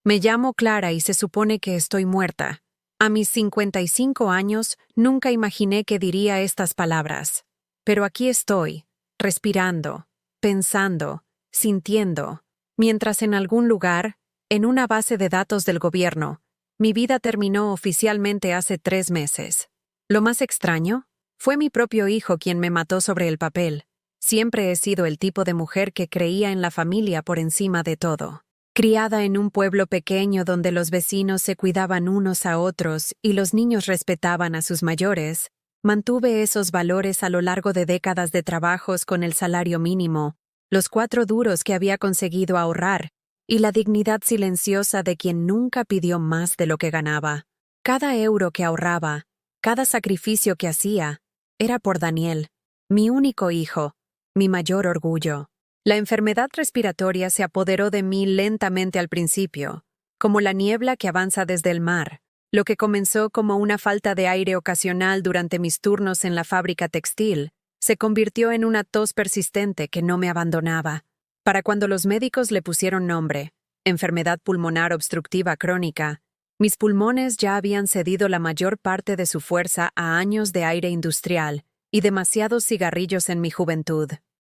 Me llamo Clara y se supone que estoy muerta. A mis 55 años nunca imaginé que diría estas palabras. Pero aquí estoy, respirando, pensando, sintiendo, mientras en algún lugar, en una base de datos del gobierno, mi vida terminó oficialmente hace 3 meses. Lo más extraño fue mi propio hijo quien me mató sobre el papel. Siempre he sido el tipo de mujer que creía en la familia por encima de todo. Criada en un pueblo pequeño donde los vecinos se cuidaban unos a otros y los niños respetaban a sus mayores, mantuve esos valores a lo largo de décadas de trabajos con el salario mínimo, los 4 duros que había conseguido ahorrar y la dignidad silenciosa de quien nunca pidió más de lo que ganaba. Cada euro que ahorraba, cada sacrificio que hacía, era por Daniel, mi único hijo, mi mayor orgullo. La enfermedad respiratoria se apoderó de mí lentamente al principio, como la niebla que avanza desde el mar. Lo que comenzó como una falta de aire ocasional durante mis turnos en la fábrica textil, se convirtió en una tos persistente que no me abandonaba. Para cuando los médicos le pusieron nombre, enfermedad pulmonar obstructiva crónica, mis pulmones ya habían cedido la mayor parte de su fuerza a años de aire industrial y demasiados cigarrillos en mi juventud.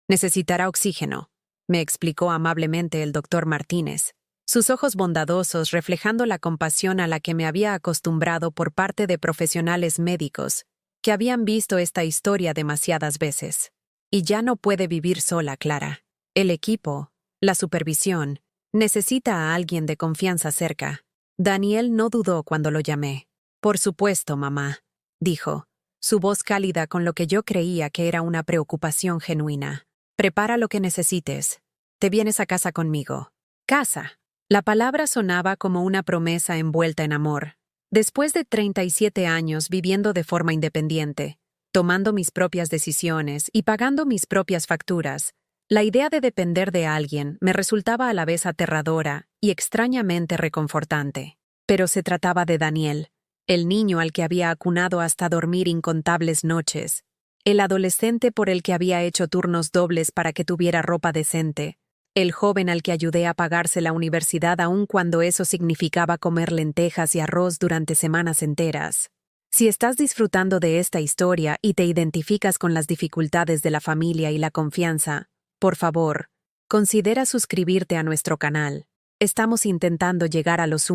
Necesitará oxígeno, me explicó amablemente el doctor Martínez, sus ojos bondadosos reflejando la compasión a la que me había acostumbrado por parte de profesionales médicos que habían visto esta historia demasiadas veces. Y ya no puede vivir sola, Clara. El equipo, la supervisión, necesita a alguien de confianza cerca. Daniel no dudó cuando lo llamé. Por supuesto, mamá, dijo, su voz cálida con lo que yo creía que era una preocupación genuina. Prepara lo que necesites. Te vienes a casa conmigo. Casa. La palabra sonaba como una promesa envuelta en amor. Después de 37 años viviendo de forma independiente, tomando mis propias decisiones y pagando mis propias facturas, la idea de depender de alguien me resultaba a la vez aterradora y extrañamente reconfortante. Pero se trataba de Daniel, el niño al que había acunado hasta dormir incontables noches, el adolescente por el que había hecho turnos dobles para que tuviera ropa decente, el joven al que ayudé a pagarse la universidad aun cuando eso significaba comer lentejas y arroz durante semanas enteras. Si estás disfrutando de esta historia y te identificas con las dificultades de la familia y la confianza, por favor, considera suscribirte a nuestro canal. Estamos intentando llegar a los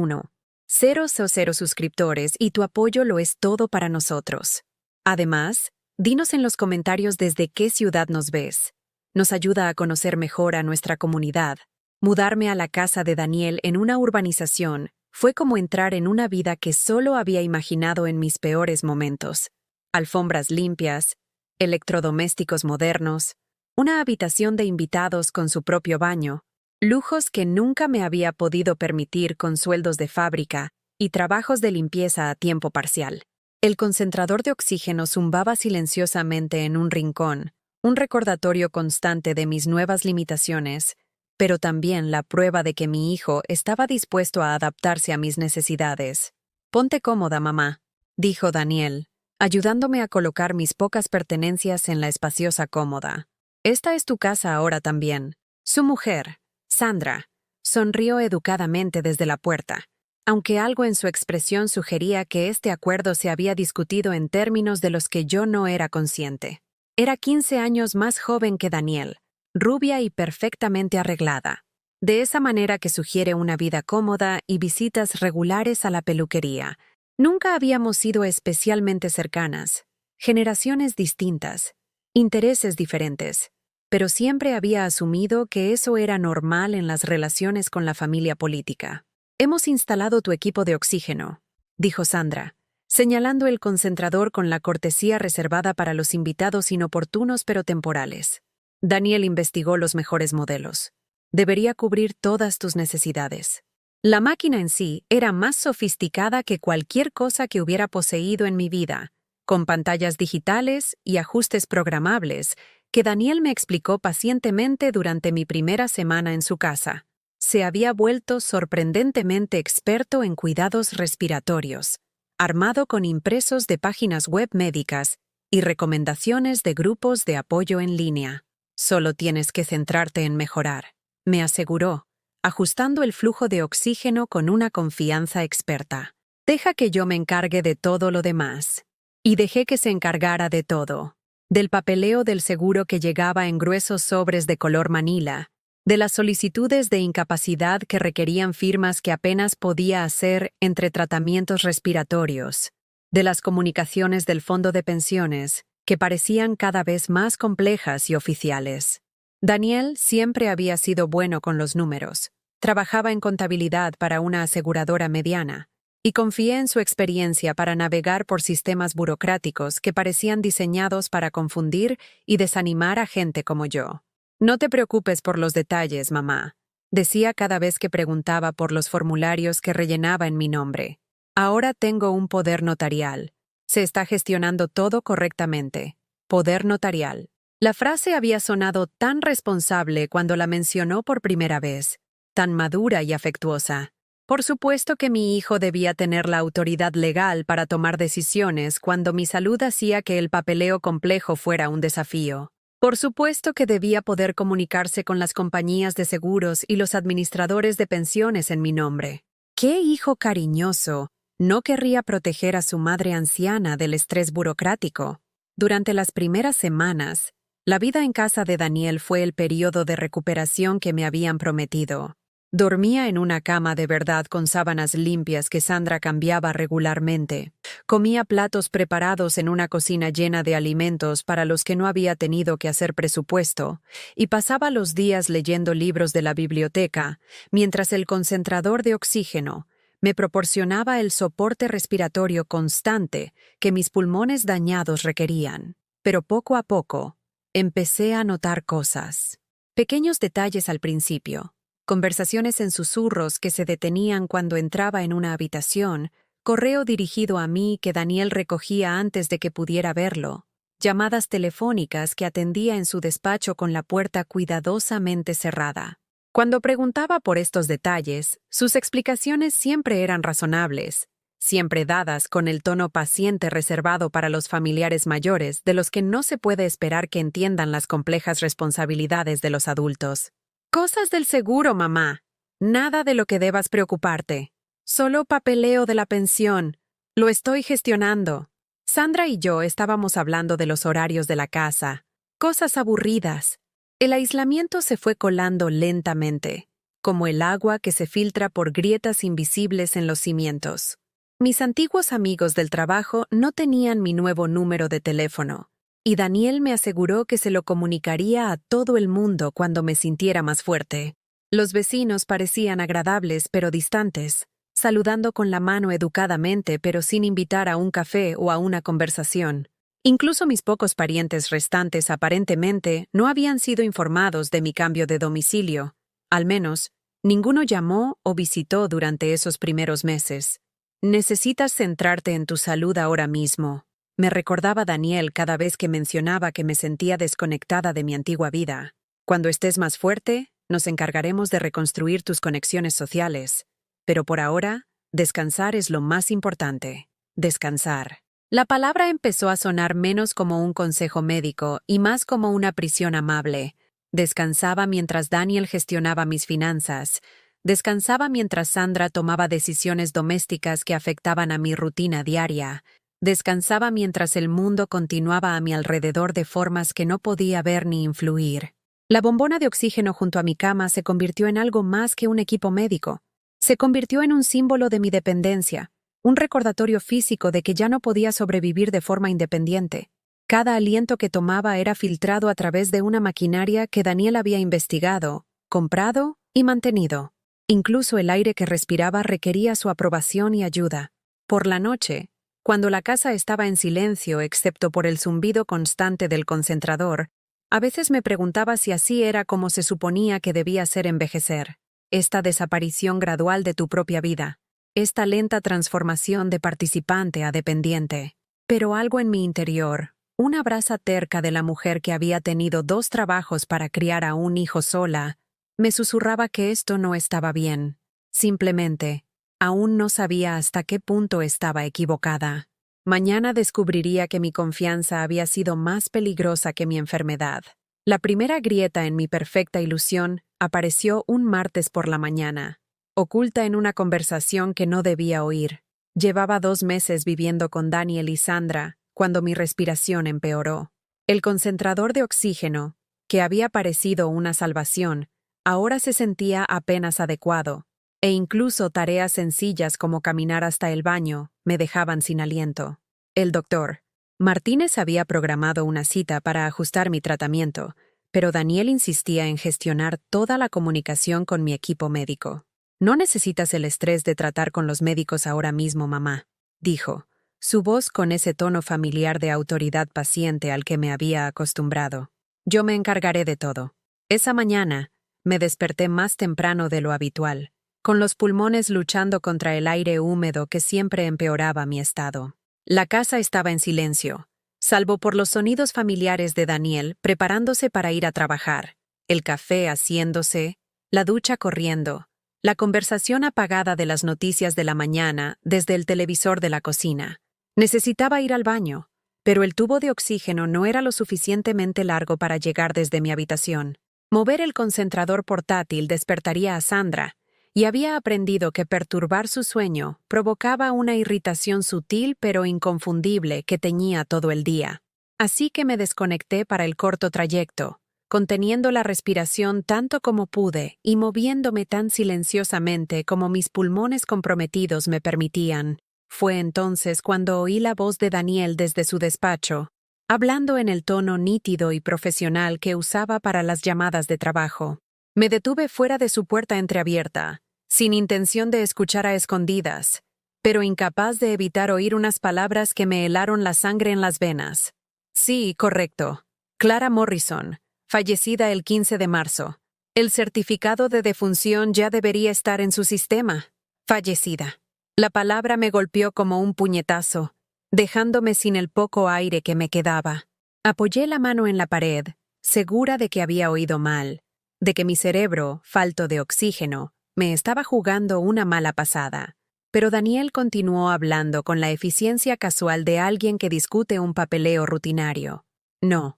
0 suscriptores y tu apoyo lo es todo para nosotros. Además, dinos en los comentarios desde qué ciudad nos ves. Nos ayuda a conocer mejor a nuestra comunidad. Mudarme a la casa de Daniel en una urbanización fue como entrar en una vida que solo había imaginado en mis peores momentos. Alfombras limpias, electrodomésticos modernos, una habitación de invitados con su propio baño, lujos que nunca me había podido permitir con sueldos de fábrica y trabajos de limpieza a tiempo parcial. El concentrador de oxígeno zumbaba silenciosamente en un rincón, un recordatorio constante de mis nuevas limitaciones, pero también la prueba de que mi hijo estaba dispuesto a adaptarse a mis necesidades. «Ponte cómoda, mamá», dijo Daniel, ayudándome a colocar mis pocas pertenencias en la espaciosa cómoda. «Esta es tu casa ahora también». Su mujer, Sandra, sonrió educadamente desde la puerta, aunque algo en su expresión sugería que este acuerdo se había discutido en términos de los que yo no era consciente. Era 15 años más joven que Daniel, rubia y perfectamente arreglada, de esa manera que sugiere una vida cómoda y visitas regulares a la peluquería. Nunca habíamos sido especialmente cercanas, generaciones distintas, intereses diferentes, pero siempre había asumido que eso era normal en las relaciones con la familia política. «Hemos instalado tu equipo de oxígeno», dijo Sandra, señalando el concentrador con la cortesía reservada para los invitados inoportunos pero temporales. Daniel investigó los mejores modelos. Debería cubrir todas tus necesidades. La máquina en sí era más sofisticada que cualquier cosa que hubiera poseído en mi vida, con pantallas digitales y ajustes programables que Daniel me explicó pacientemente durante mi primera semana en su casa. Se había vuelto sorprendentemente experto en cuidados respiratorios, armado con impresos de páginas web médicas y recomendaciones de grupos de apoyo en línea. «Solo tienes que centrarte en mejorar», me aseguró, ajustando el flujo de oxígeno con una confianza experta. Deja que yo me encargue de todo lo demás. Y dejé que se encargara de todo. Del papeleo del seguro que llegaba en gruesos sobres de color manila, de las solicitudes de incapacidad que requerían firmas que apenas podía hacer entre tratamientos respiratorios, de las comunicaciones del fondo de pensiones, que parecían cada vez más complejas y oficiales. Daniel siempre había sido bueno con los números. Trabajaba en contabilidad para una aseguradora mediana, y confié en su experiencia para navegar por sistemas burocráticos que parecían diseñados para confundir y desanimar a gente como yo. No te preocupes por los detalles, mamá, decía cada vez que preguntaba por los formularios que rellenaba en mi nombre. Ahora tengo un poder notarial. Se está gestionando todo correctamente. Poder notarial. La frase había sonado tan responsable cuando la mencionó por primera vez, tan madura y afectuosa. Por supuesto que mi hijo debía tener la autoridad legal para tomar decisiones cuando mi salud hacía que el papeleo complejo fuera un desafío. Por supuesto que debía poder comunicarse con las compañías de seguros y los administradores de pensiones en mi nombre. ¡Qué hijo cariñoso! No querría proteger a su madre anciana del estrés burocrático. Durante las primeras semanas, la vida en casa de Daniel fue el periodo de recuperación que me habían prometido. Dormía en una cama de verdad con sábanas limpias que Sandra cambiaba regularmente. Comía platos preparados en una cocina llena de alimentos para los que no había tenido que hacer presupuesto, y pasaba los días leyendo libros de la biblioteca, mientras el concentrador de oxígeno me proporcionaba el soporte respiratorio constante que mis pulmones dañados requerían. Pero poco a poco, empecé a notar cosas. Pequeños detalles al principio. Conversaciones en susurros que se detenían cuando entraba en una habitación, correo dirigido a mí que Daniel recogía antes de que pudiera verlo, llamadas telefónicas que atendía en su despacho con la puerta cuidadosamente cerrada. Cuando preguntaba por estos detalles, sus explicaciones siempre eran razonables, siempre dadas con el tono paciente reservado para los familiares mayores de los que no se puede esperar que entiendan las complejas responsabilidades de los adultos. Cosas del seguro, mamá. Nada de lo que debas preocuparte. Solo papeleo de la pensión. Lo estoy gestionando. Sandra y yo estábamos hablando de los horarios de la casa. Cosas aburridas. El aislamiento se fue colando lentamente, como el agua que se filtra por grietas invisibles en los cimientos. Mis antiguos amigos del trabajo no tenían mi nuevo número de teléfono, y Daniel me aseguró que se lo comunicaría a todo el mundo cuando me sintiera más fuerte. Los vecinos parecían agradables pero distantes, saludando con la mano educadamente pero sin invitar a un café o a una conversación. Incluso mis pocos parientes restantes aparentemente no habían sido informados de mi cambio de domicilio. Al menos, ninguno llamó o visitó durante esos primeros meses. Necesitas centrarte en tu salud ahora mismo, me recordaba Daniel cada vez que mencionaba que me sentía desconectada de mi antigua vida. Cuando estés más fuerte, nos encargaremos de reconstruir tus conexiones sociales. Pero por ahora, descansar es lo más importante. Descansar. La palabra empezó a sonar menos como un consejo médico y más como una prisión amable. Descansaba mientras Daniel gestionaba mis finanzas. Descansaba mientras Sandra tomaba decisiones domésticas que afectaban a mi rutina diaria. Descansaba mientras el mundo continuaba a mi alrededor de formas que no podía ver ni influir. La bombona de oxígeno junto a mi cama se convirtió en algo más que un equipo médico. Se convirtió en un símbolo de mi dependencia. Un recordatorio físico de que ya no podía sobrevivir de forma independiente. Cada aliento que tomaba era filtrado a través de una maquinaria que Daniel había investigado, comprado y mantenido. Incluso el aire que respiraba requería su aprobación y ayuda. Por la noche, cuando la casa estaba en silencio excepto por el zumbido constante del concentrador, a veces me preguntaba si así era como se suponía que debía ser envejecer. Esta desaparición gradual de tu propia vida. Esta lenta transformación de participante a dependiente. Pero algo en mi interior, una brasa terca de la mujer que había tenido 2 trabajos para criar a un hijo sola, me susurraba que esto no estaba bien. Simplemente, aún no sabía hasta qué punto estaba equivocada. Mañana descubriría que mi confianza había sido más peligrosa que mi enfermedad. La primera grieta en mi perfecta ilusión apareció un martes por la mañana, oculta en una conversación que no debía oír. Llevaba 2 meses viviendo con Daniel y Sandra cuando mi respiración empeoró. El concentrador de oxígeno, que había parecido una salvación, ahora se sentía apenas adecuado, e incluso tareas sencillas como caminar hasta el baño me dejaban sin aliento. El doctor Martínez había programado una cita para ajustar mi tratamiento, pero Daniel insistía en gestionar toda la comunicación con mi equipo médico. «No necesitas el estrés de tratar con los médicos ahora mismo, mamá», dijo, su voz con ese tono familiar de autoridad paciente al que me había acostumbrado. «Yo me encargaré de todo». Esa mañana, me desperté más temprano de lo habitual, con los pulmones luchando contra el aire húmedo que siempre empeoraba mi estado. La casa estaba en silencio, salvo por los sonidos familiares de Daniel preparándose para ir a trabajar, el café haciéndose, la ducha corriendo, la conversación apagada de las noticias de la mañana desde el televisor de la cocina. Necesitaba ir al baño, pero el tubo de oxígeno no era lo suficientemente largo para llegar desde mi habitación. Mover el concentrador portátil despertaría a Sandra, y había aprendido que perturbar su sueño provocaba una irritación sutil pero inconfundible que teñía todo el día. Así que me desconecté para el corto trayecto, conteniendo la respiración tanto como pude y moviéndome tan silenciosamente como mis pulmones comprometidos me permitían. Fue entonces cuando oí la voz de Daniel desde su despacho, hablando en el tono nítido y profesional que usaba para las llamadas de trabajo. Me detuve fuera de su puerta entreabierta, sin intención de escuchar a escondidas, pero incapaz de evitar oír unas palabras que me helaron la sangre en las venas. Sí, correcto. Clara Morrison, fallecida el 15 de marzo. El certificado de defunción ya debería estar en su sistema. Fallecida. La palabra me golpeó como un puñetazo, dejándome sin el poco aire que me quedaba. Apoyé la mano en la pared, segura de que había oído mal, de que mi cerebro, falto de oxígeno, me estaba jugando una mala pasada. Pero Daniel continuó hablando con la eficiencia casual de alguien que discute un papeleo rutinario. No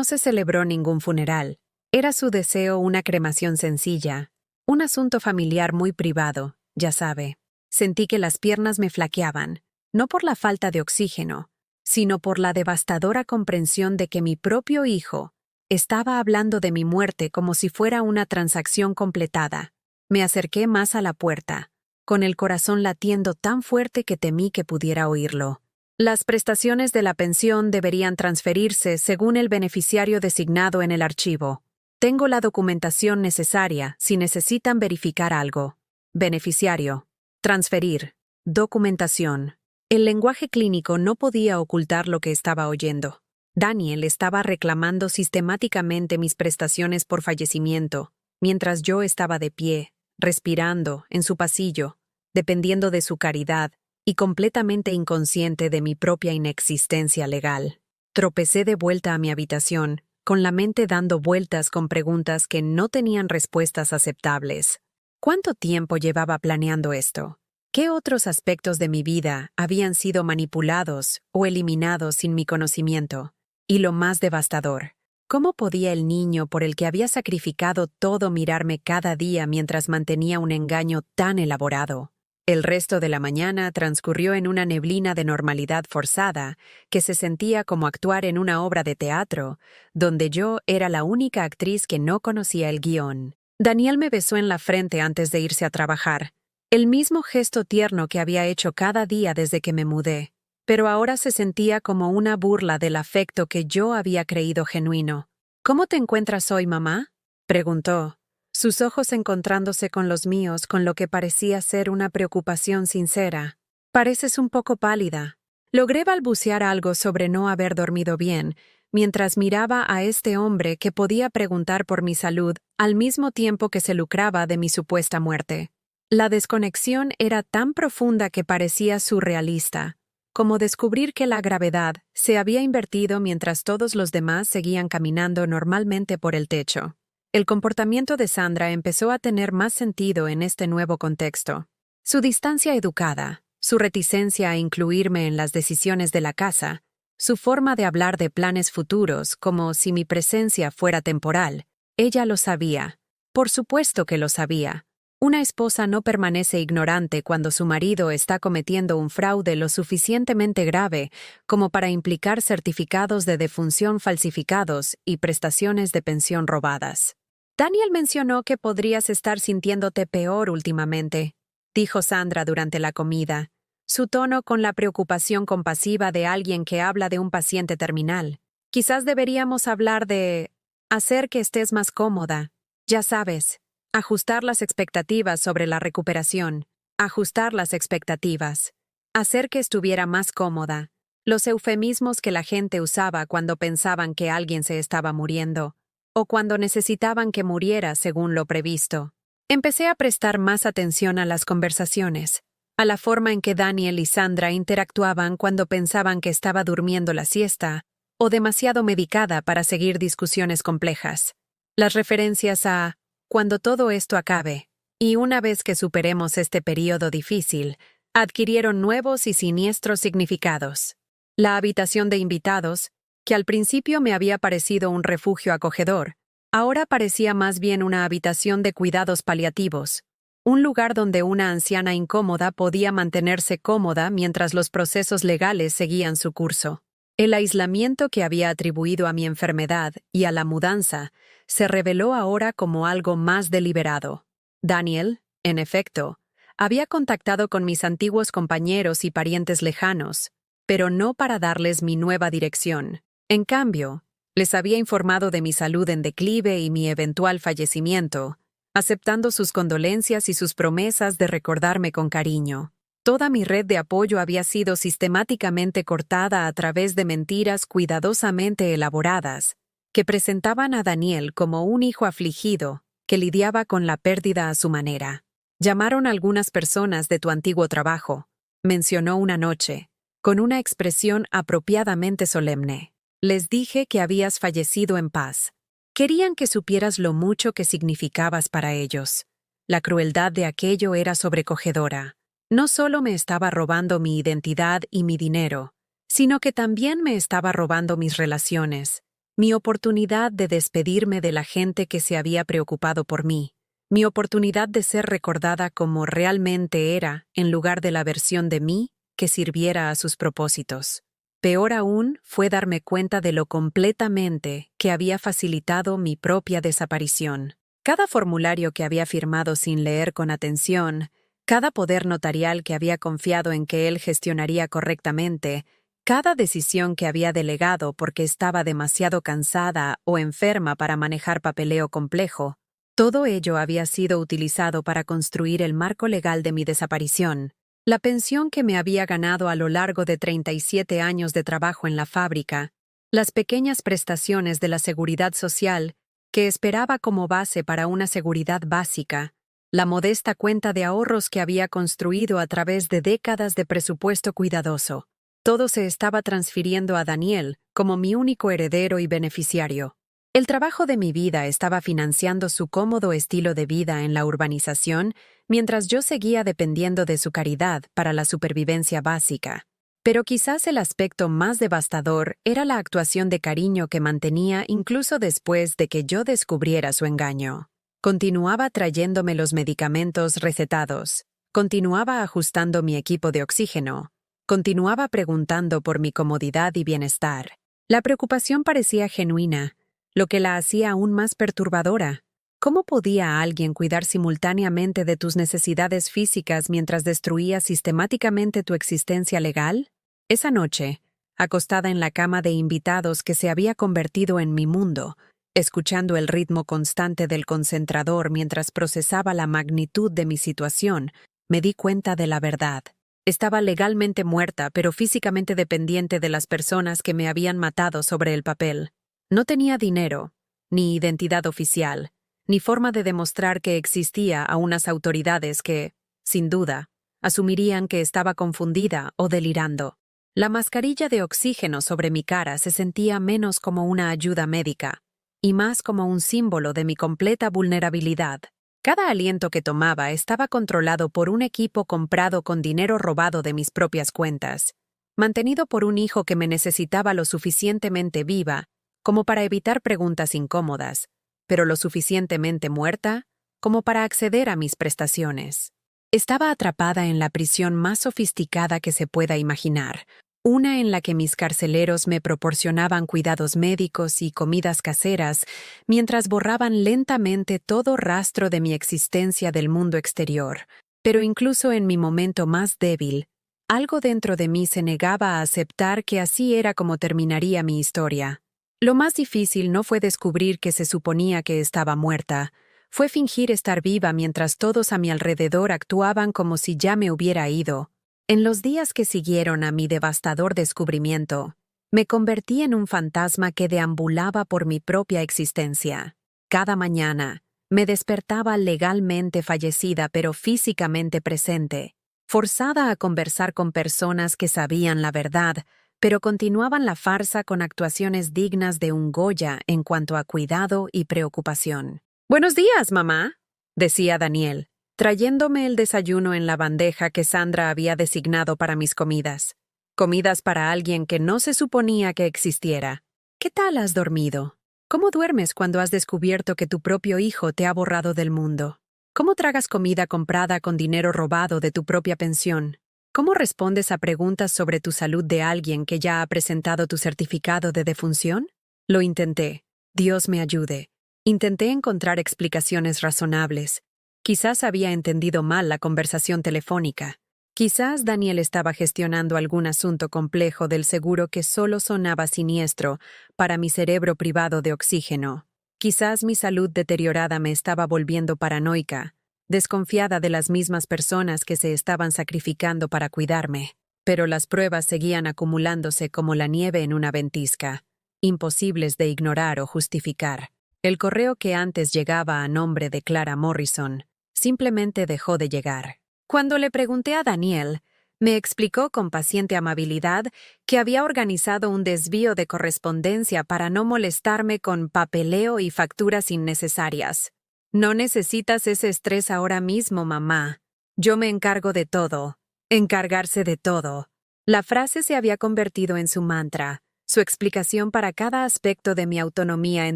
se celebró ningún funeral. Era su deseo una cremación sencilla, un asunto familiar muy privado, ya sabe. Sentí que las piernas me flaqueaban, no por la falta de oxígeno, sino por la devastadora comprensión de que mi propio hijo estaba hablando de mi muerte como si fuera una transacción completada. Me acerqué más a la puerta, con el corazón latiendo tan fuerte que temí que pudiera oírlo. Las prestaciones de la pensión deberían transferirse según el beneficiario designado en el archivo. Tengo la documentación necesaria si necesitan verificar algo. Beneficiario. Transferir. Documentación. El lenguaje clínico no podía ocultar lo que estaba oyendo. Daniel estaba reclamando sistemáticamente mis prestaciones por fallecimiento, mientras yo estaba de pie, respirando, en su pasillo, dependiendo de su caridad y completamente inconsciente de mi propia inexistencia legal. Tropecé de vuelta a mi habitación, con la mente dando vueltas con preguntas que no tenían respuestas aceptables. ¿Cuánto tiempo llevaba planeando esto? ¿Qué otros aspectos de mi vida habían sido manipulados o eliminados sin mi conocimiento? Y lo más devastador, ¿cómo podía el niño por el que había sacrificado todo mirarme cada día mientras mantenía un engaño tan elaborado? El resto de la mañana transcurrió en una neblina de normalidad forzada que se sentía como actuar en una obra de teatro, donde yo era la única actriz que no conocía el guión. Daniel me besó en la frente antes de irse a trabajar, el mismo gesto tierno que había hecho cada día desde que me mudé, pero ahora se sentía como una burla del afecto que yo había creído genuino. «¿Cómo te encuentras hoy, mamá?», preguntó, sus ojos encontrándose con los míos con lo que parecía ser una preocupación sincera. «Pareces un poco pálida». Logré balbucear algo sobre no haber dormido bien, mientras miraba a este hombre que podía preguntar por mi salud al mismo tiempo que se lucraba de mi supuesta muerte. La desconexión era tan profunda que parecía surrealista, como descubrir que la gravedad se había invertido mientras todos los demás seguían caminando normalmente por el techo. El comportamiento de Sandra empezó a tener más sentido en este nuevo contexto. Su distancia educada, su reticencia a incluirme en las decisiones de la casa, Su forma de hablar de planes futuros, como si mi presencia fuera temporal. Ella lo sabía. Por supuesto que lo sabía. Una esposa no permanece ignorante cuando su marido está cometiendo un fraude lo suficientemente grave como para implicar certificados de defunción falsificados y prestaciones de pensión robadas. Daniel mencionó que podrías estar sintiéndote peor últimamente, dijo Sandra durante la comida, su tono con la preocupación compasiva de alguien que habla de un paciente terminal. Quizás deberíamos hablar de hacer que estés más cómoda. Ya sabes, ajustar las expectativas sobre la recuperación, ajustar las expectativas, hacer que estuviera más cómoda. Los eufemismos que la gente usaba cuando pensaban que alguien se estaba muriendo, o cuando necesitaban que muriera según lo previsto. Empecé a prestar más atención a las conversaciones, a la forma en que Daniel y Sandra interactuaban cuando pensaban que estaba durmiendo la siesta o demasiado medicada para seguir discusiones complejas. Las referencias a «cuando todo esto acabe» y «una vez que superemos este período difícil» adquirieron nuevos y siniestros significados. La habitación de invitados, que al principio me había parecido un refugio acogedor, ahora parecía más bien una habitación de cuidados paliativos, un lugar donde una anciana incómoda podía mantenerse cómoda mientras los procesos legales seguían su curso. El aislamiento que había atribuido a mi enfermedad y a la mudanza se reveló ahora como algo más deliberado. Daniel, en efecto, había contactado con mis antiguos compañeros y parientes lejanos, pero no para darles mi nueva dirección. En cambio, les había informado de mi salud en declive y mi eventual fallecimiento, aceptando sus condolencias y sus promesas de recordarme con cariño. Toda mi red de apoyo había sido sistemáticamente cortada a través de mentiras cuidadosamente elaboradas, que presentaban a Daniel como un hijo afligido que lidiaba con la pérdida a su manera. Llamaron a algunas personas de tu antiguo trabajo, mencionó una noche, con una expresión apropiadamente solemne. Les dije que habías fallecido en paz. Querían que supieras lo mucho que significabas para ellos. La crueldad de aquello era sobrecogedora. No solo me estaba robando mi identidad y mi dinero, sino que también me estaba robando mis relaciones, mi oportunidad de despedirme de la gente que se había preocupado por mí, mi oportunidad de ser recordada como realmente era en lugar de la versión de mí que sirviera a sus propósitos. Peor aún fue darme cuenta de lo completamente que había facilitado mi propia desaparición. Cada formulario que había firmado sin leer con atención, cada poder notarial que había confiado en que él gestionaría correctamente, cada decisión que había delegado porque estaba demasiado cansada o enferma para manejar papeleo complejo, todo ello había sido utilizado para construir el marco legal de mi desaparición. La pensión que me había ganado a lo largo de 37 años de trabajo en la fábrica, las pequeñas prestaciones de la seguridad social que esperaba como base para una seguridad básica, la modesta cuenta de ahorros que había construido a través de décadas de presupuesto cuidadoso. Todo se estaba transfiriendo a Daniel como mi único heredero y beneficiario. El trabajo de mi vida estaba financiando su cómodo estilo de vida en la urbanización, mientras yo seguía dependiendo de su caridad para la supervivencia básica. Pero quizás el aspecto más devastador era la actuación de cariño que mantenía incluso después de que yo descubriera su engaño. Continuaba trayéndome los medicamentos recetados, continuaba ajustando mi equipo de oxígeno, continuaba preguntando por mi comodidad y bienestar. La preocupación parecía genuina, lo que la hacía aún más perturbadora. ¿Cómo podía alguien cuidar simultáneamente de tus necesidades físicas mientras destruía sistemáticamente tu existencia legal? Esa noche, acostada en la cama de invitados que se había convertido en mi mundo, escuchando el ritmo constante del concentrador mientras procesaba la magnitud de mi situación, me di cuenta de la verdad. Estaba legalmente muerta, pero físicamente dependiente de las personas que me habían matado sobre el papel. No tenía dinero, ni identidad oficial, ni forma de demostrar que existía a unas autoridades que, sin duda, asumirían que estaba confundida o delirando. La mascarilla de oxígeno sobre mi cara se sentía menos como una ayuda médica, y más como un símbolo de mi completa vulnerabilidad. Cada aliento que tomaba estaba controlado por un equipo comprado con dinero robado de mis propias cuentas. mantenido por un hijo que me necesitaba lo suficientemente viva como para evitar preguntas incómodas, pero lo suficientemente muerta como para acceder a mis prestaciones. Estaba atrapada en la prisión más sofisticada que se pueda imaginar, una en la que mis carceleros me proporcionaban cuidados médicos y comidas caseras mientras borraban lentamente todo rastro de mi existencia del mundo exterior. Pero incluso en mi momento más débil, algo dentro de mí se negaba a aceptar que así era como terminaría mi historia. Lo más difícil no fue descubrir que se suponía que estaba muerta, fue fingir estar viva mientras todos a mi alrededor actuaban como si ya me hubiera ido. En los días que siguieron a mi devastador descubrimiento, me convertí en un fantasma que deambulaba por mi propia existencia. Cada mañana, me despertaba legalmente fallecida pero físicamente presente, forzada a conversar con personas que sabían la verdad, pero continuaban la farsa con actuaciones dignas de un Goya en cuanto a cuidado y preocupación. «Buenos días, mamá», decía Daniel, trayéndome el desayuno en la bandeja que Sandra había designado para mis comidas. Comidas para alguien que no se suponía que existiera. «¿Qué tal has dormido? ¿Cómo duermes cuando has descubierto que tu propio hijo te ha borrado del mundo? ¿Cómo tragas comida comprada con dinero robado de tu propia pensión? ¿Cómo respondes a preguntas sobre tu salud de alguien que ya ha presentado tu certificado de defunción?» Lo intenté. Dios me ayude. Intenté encontrar explicaciones razonables. Quizás había entendido mal la conversación telefónica. Quizás Daniel estaba gestionando algún asunto complejo del seguro que solo sonaba siniestro para mi cerebro privado de oxígeno. Quizás mi salud deteriorada me estaba volviendo paranoica, desconfiada de las mismas personas que se estaban sacrificando para cuidarme. Pero las pruebas seguían acumulándose como la nieve en una ventisca, imposibles de ignorar o justificar. El correo que antes llegaba a nombre de Clara Morrison simplemente dejó de llegar. Cuando le pregunté a Daniel, me explicó con paciente amabilidad que había organizado un desvío de correspondencia para no molestarme con papeleo y facturas innecesarias. «No necesitas ese estrés ahora mismo, mamá. Yo me encargo de todo. Encargarse de todo». La frase se había convertido en su mantra, su explicación para cada aspecto de mi autonomía en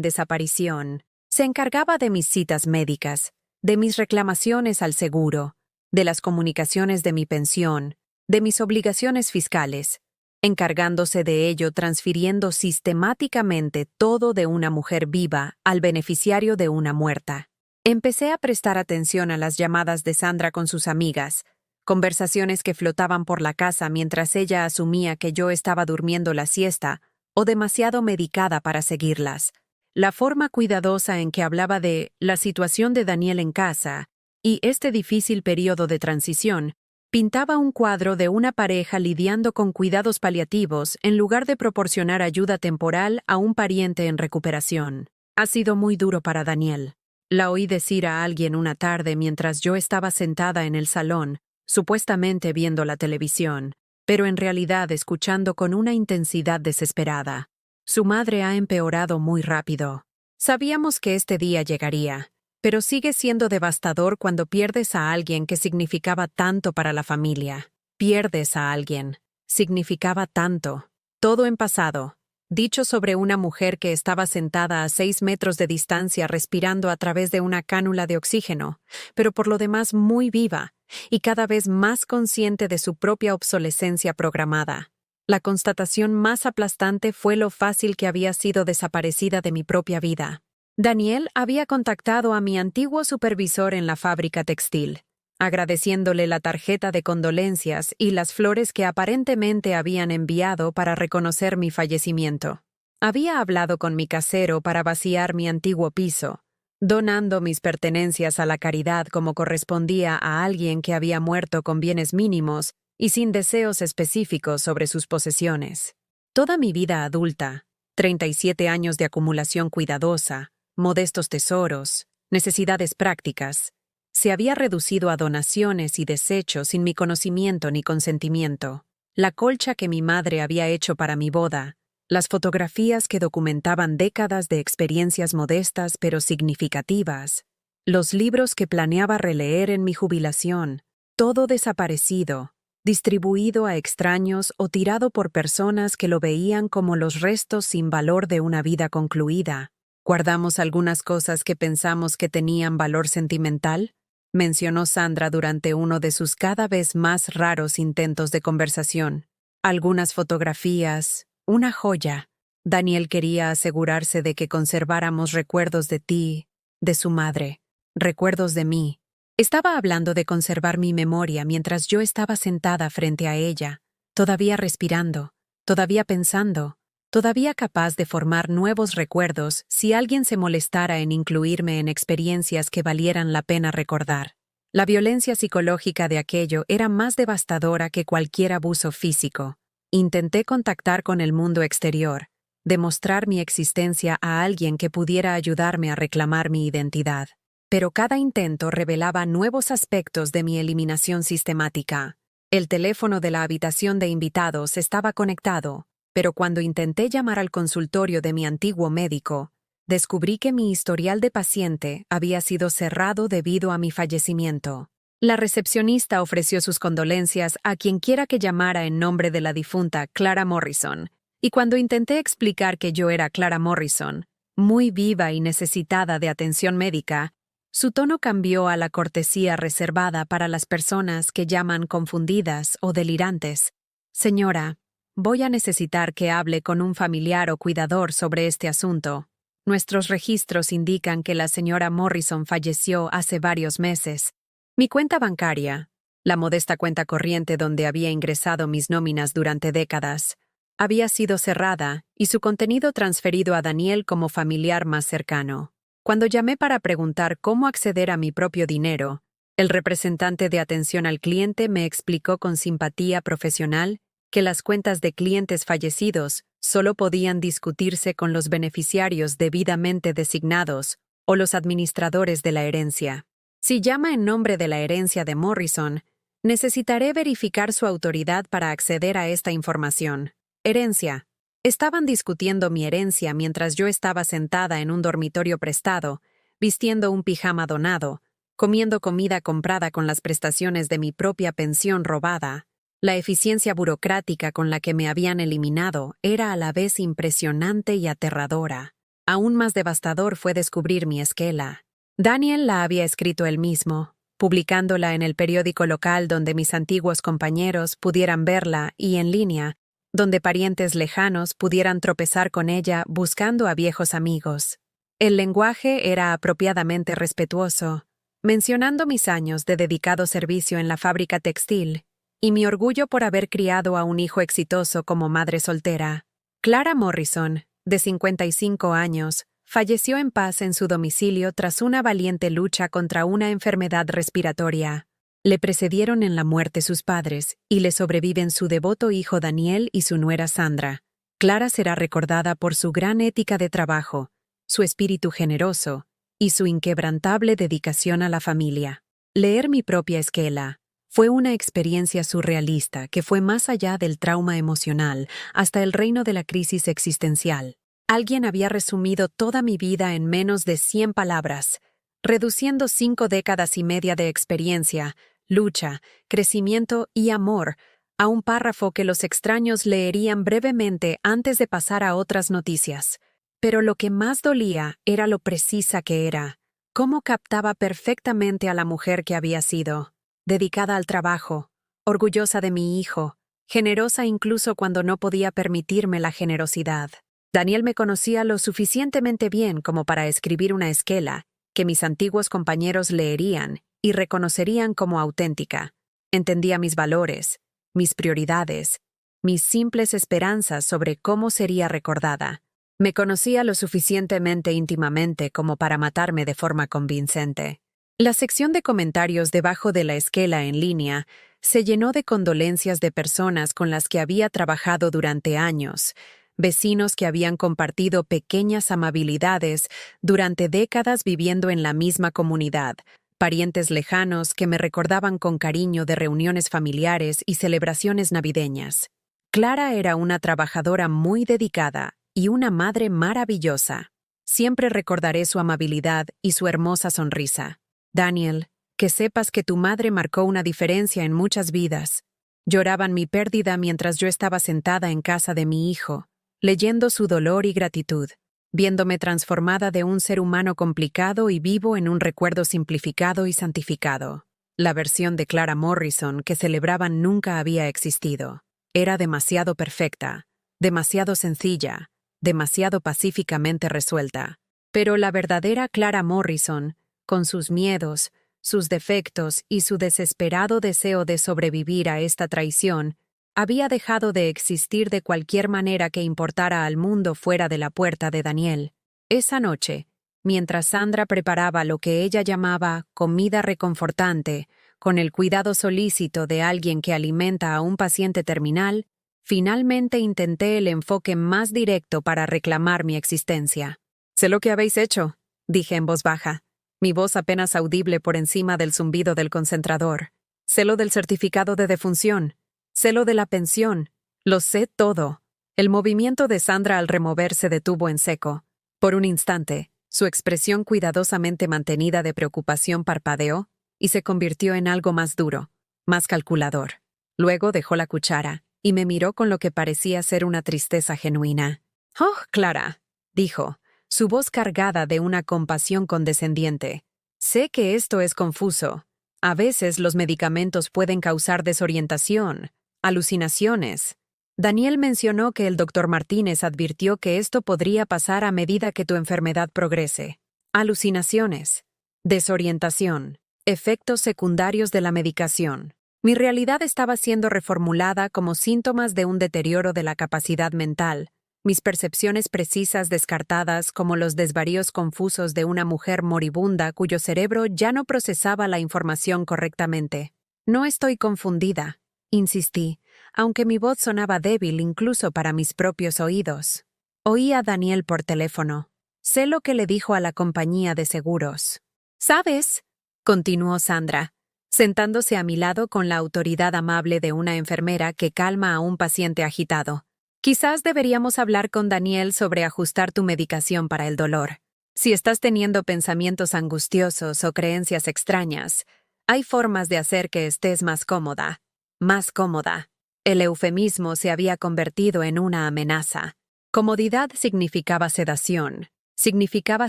desaparición. Se encargaba de mis citas médicas, de mis reclamaciones al seguro, de las comunicaciones de mi pensión, de mis obligaciones fiscales, encargándose de ello transfiriendo sistemáticamente todo de una mujer viva al beneficiario de una muerta. Empecé a prestar atención a las llamadas de Sandra con sus amigas, conversaciones que flotaban por la casa mientras ella asumía que yo estaba durmiendo la siesta o demasiado medicada para seguirlas. La forma cuidadosa en que hablaba de la situación de Daniel en casa y este difícil periodo de transición pintaba un cuadro de una pareja lidiando con cuidados paliativos en lugar de proporcionar ayuda temporal a un pariente en recuperación. Ha sido muy duro para Daniel. La oí decir a alguien una tarde mientras yo estaba sentada en el salón, supuestamente viendo la televisión, pero en realidad escuchando con una intensidad desesperada. Su madre ha empeorado muy rápido. Sabíamos que este día llegaría, pero sigue siendo devastador cuando pierdes a alguien que significaba tanto para la familia. Pierdes a alguien. Significaba tanto. Todo en pasado. Dicho sobre una mujer que estaba sentada a 6 metros de distancia respirando a través de una cánula de oxígeno, pero por lo demás muy viva y cada vez más consciente de su propia obsolescencia programada. La constatación más aplastante fue lo fácil que había sido desaparecida de mi propia vida. Daniel había contactado a mi antiguo supervisor en la fábrica textil, agradeciéndole la tarjeta de condolencias y las flores que aparentemente habían enviado para reconocer mi fallecimiento. Había hablado con mi casero para vaciar mi antiguo piso, donando mis pertenencias a la caridad como correspondía a alguien que había muerto con bienes mínimos y sin deseos específicos sobre sus posesiones. Toda mi vida adulta, 37 años de acumulación cuidadosa, modestos tesoros, necesidades prácticas, se había reducido a donaciones y desechos sin mi conocimiento ni consentimiento. La colcha que mi madre había hecho para mi boda, las fotografías que documentaban décadas de experiencias modestas pero significativas, los libros que planeaba releer en mi jubilación, todo desaparecido, distribuido a extraños o tirado por personas que lo veían como los restos sin valor de una vida concluida. ¿Guardamos algunas cosas que pensamos que tenían valor sentimental?, mencionó Sandra durante uno de sus cada vez más raros intentos de conversación. Algunas fotografías, una joya. Daniel quería asegurarse de que conserváramos recuerdos de ti, de su madre, recuerdos de mí. Estaba hablando de conservar mi memoria mientras yo estaba sentada frente a ella, todavía respirando, todavía pensando, todavía capaz de formar nuevos recuerdos si alguien se molestara en incluirme en experiencias que valieran la pena recordar. La violencia psicológica de aquello era más devastadora que cualquier abuso físico. Intenté contactar con el mundo exterior, demostrar mi existencia a alguien que pudiera ayudarme a reclamar mi identidad. Pero cada intento revelaba nuevos aspectos de mi eliminación sistemática. El teléfono de la habitación de invitados estaba conectado, pero cuando intenté llamar al consultorio de mi antiguo médico, descubrí que mi historial de paciente había sido cerrado debido a mi fallecimiento. La recepcionista ofreció sus condolencias a quienquiera que llamara en nombre de la difunta Clara Morrison, y cuando intenté explicar que yo era Clara Morrison, muy viva y necesitada de atención médica, su tono cambió a la cortesía reservada para las personas que llaman confundidas o delirantes. Señora, voy a necesitar que hable con un familiar o cuidador sobre este asunto. Nuestros registros indican que la señora Morrison falleció hace varios meses. Mi cuenta bancaria, la modesta cuenta corriente donde había ingresado mis nóminas durante décadas, había sido cerrada y su contenido transferido a Daniel como familiar más cercano. Cuando llamé para preguntar cómo acceder a mi propio dinero, el representante de atención al cliente me explicó con simpatía profesional que las cuentas de clientes fallecidos solo podían discutirse con los beneficiarios debidamente designados o los administradores de la herencia. Si llama en nombre de la herencia de Morrison, necesitaré verificar su autoridad para acceder a esta información. Herencia. Estaban discutiendo mi herencia mientras yo estaba sentada en un dormitorio prestado, vistiendo un pijama donado, comiendo comida comprada con las prestaciones de mi propia pensión robada. La eficiencia burocrática con la que me habían eliminado era a la vez impresionante y aterradora. Aún más devastador fue descubrir mi esquela. Daniel la había escrito él mismo, publicándola en el periódico local donde mis antiguos compañeros pudieran verla y en línea, donde parientes lejanos pudieran tropezar con ella buscando a viejos amigos. El lenguaje era apropiadamente respetuoso, mencionando mis años de dedicado servicio en la fábrica textil y mi orgullo por haber criado a un hijo exitoso como madre soltera. Clara Morrison, de 55 años, falleció en paz en su domicilio tras una valiente lucha contra una enfermedad respiratoria. Le precedieron en la muerte sus padres y le sobreviven su devoto hijo Daniel y su nuera Sandra. Clara será recordada por su gran ética de trabajo, su espíritu generoso y su inquebrantable dedicación a la familia. Leer mi propia esquela fue una experiencia surrealista que fue más allá del trauma emocional hasta el reino de la crisis existencial. Alguien había resumido toda mi vida en menos de 100 palabras, reduciendo 5 décadas y media de experiencia, lucha, crecimiento y amor a un párrafo que los extraños leerían brevemente antes de pasar a otras noticias. Pero lo que más dolía era lo precisa que era, cómo captaba perfectamente a la mujer que había sido, dedicada al trabajo, orgullosa de mi hijo, generosa incluso cuando no podía permitirme la generosidad. Daniel me conocía lo suficientemente bien como para escribir una esquela que mis antiguos compañeros leerían y reconocerían como auténtica. Entendía mis valores, mis prioridades, mis simples esperanzas sobre cómo sería recordada. Me conocía lo suficientemente íntimamente como para matarme de forma convincente. La sección de comentarios debajo de la esquela en línea se llenó de condolencias de personas con las que había trabajado durante años, vecinos que habían compartido pequeñas amabilidades durante décadas viviendo en la misma comunidad, parientes lejanos que me recordaban con cariño de reuniones familiares y celebraciones navideñas. Clara era una trabajadora muy dedicada y una madre maravillosa. Siempre recordaré su amabilidad y su hermosa sonrisa. Daniel, que sepas que tu madre marcó una diferencia en muchas vidas. Lloraban mi pérdida mientras yo estaba sentada en casa de mi hijo, leyendo su dolor y gratitud, viéndome transformada de un ser humano complicado y vivo en un recuerdo simplificado y santificado. La versión de Clara Morrison que celebraban nunca había existido. Era demasiado perfecta, demasiado sencilla, demasiado pacíficamente resuelta. Pero la verdadera Clara Morrison, con sus miedos, sus defectos y su desesperado deseo de sobrevivir a esta traición, había dejado de existir de cualquier manera que importara al mundo fuera de la puerta de Daniel. Esa noche, mientras Sandra preparaba lo que ella llamaba comida reconfortante, con el cuidado solícito de alguien que alimenta a un paciente terminal, finalmente intenté el enfoque más directo para reclamar mi existencia. «Sé lo que habéis hecho», dije en voz baja, mi voz apenas audible por encima del zumbido del concentrador. «Sé lo del certificado de defunción. Sé lo de la pensión. Lo sé todo». El movimiento de Sandra al remover se detuvo en seco. Por un instante, su expresión cuidadosamente mantenida de preocupación parpadeó y se convirtió en algo más duro, más calculador. Luego dejó la cuchara y me miró con lo que parecía ser una tristeza genuina. «Oh, Clara», dijo, su voz cargada de una compasión condescendiente. «Sé que esto es confuso. A veces los medicamentos pueden causar desorientación, alucinaciones. Daniel mencionó que el doctor Martínez advirtió que esto podría pasar a medida que tu enfermedad progrese. Alucinaciones, desorientación, efectos secundarios de la medicación. Mi realidad estaba siendo reformulada como síntomas de un deterioro de la capacidad mental, mis percepciones precisas descartadas como los desvaríos confusos de una mujer moribunda cuyo cerebro ya no procesaba la información correctamente. «No estoy confundida», insistí, aunque mi voz sonaba débil incluso para mis propios oídos. Oí a Daniel por teléfono. Sé lo que le dijo a la compañía de seguros. «¿Sabes?», continuó Sandra, sentándose a mi lado con la autoridad amable de una enfermera que calma a un paciente agitado. «Quizás deberíamos hablar con Daniel sobre ajustar tu medicación para el dolor. Si estás teniendo pensamientos angustiosos o creencias extrañas, hay formas de hacer que estés más cómoda. Más cómoda». El eufemismo se había convertido en una amenaza. Comodidad significaba sedación, significaba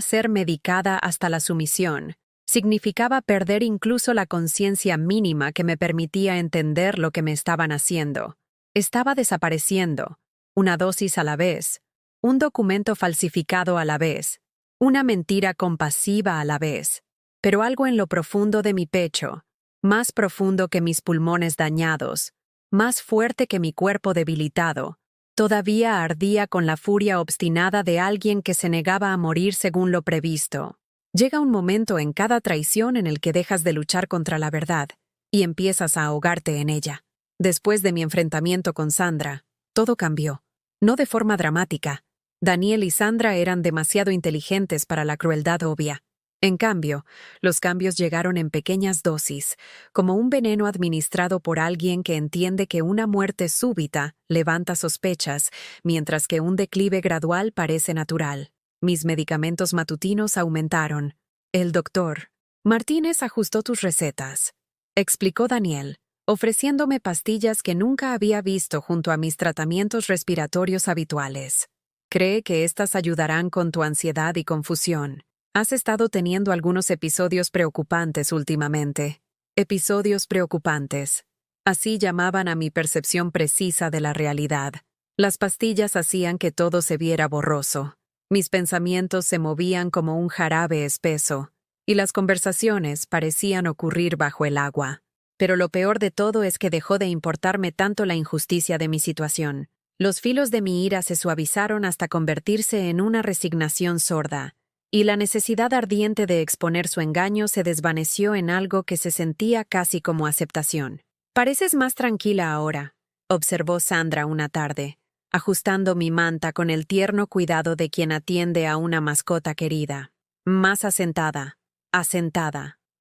ser medicada hasta la sumisión, significaba perder incluso la conciencia mínima que me permitía entender lo que me estaban haciendo. Estaba desapareciendo. Una dosis a la vez, un documento falsificado a la vez, una mentira compasiva a la vez, pero algo en lo profundo de mi pecho, más profundo que mis pulmones dañados, más fuerte que mi cuerpo debilitado, todavía ardía con la furia obstinada de alguien que se negaba a morir según lo previsto. Llega un momento en cada traición en el que dejas de luchar contra la verdad y empiezas a ahogarte en ella. Después de mi enfrentamiento con Sandra, todo cambió. No de forma dramática. Daniel y Sandra eran demasiado inteligentes para la crueldad obvia. En cambio, los cambios llegaron en pequeñas dosis, como un veneno administrado por alguien que entiende que una muerte súbita levanta sospechas, mientras que un declive gradual parece natural. Mis medicamentos matutinos aumentaron. El doctor Martínez ajustó tus recetas, explicó Daniel, ofreciéndome pastillas que nunca había visto junto a mis tratamientos respiratorios habituales. Cree que estas ayudarán con tu ansiedad y confusión. Has estado teniendo algunos episodios preocupantes últimamente. Episodios preocupantes. Así llamaban a mi percepción precisa de la realidad. Las pastillas hacían que todo se viera borroso. Mis pensamientos se movían como un jarabe espeso, y las conversaciones parecían ocurrir bajo el agua. Pero lo peor de todo es que dejó de importarme tanto la injusticia de mi situación. Los filos de mi ira se suavizaron hasta convertirse en una resignación sorda, y la necesidad ardiente de exponer su engaño se desvaneció en algo que se sentía casi como aceptación. «Pareces más tranquila ahora», observó Sandra una tarde, ajustando mi manta con el tierno cuidado de quien atiende a una mascota querida. Más asentada,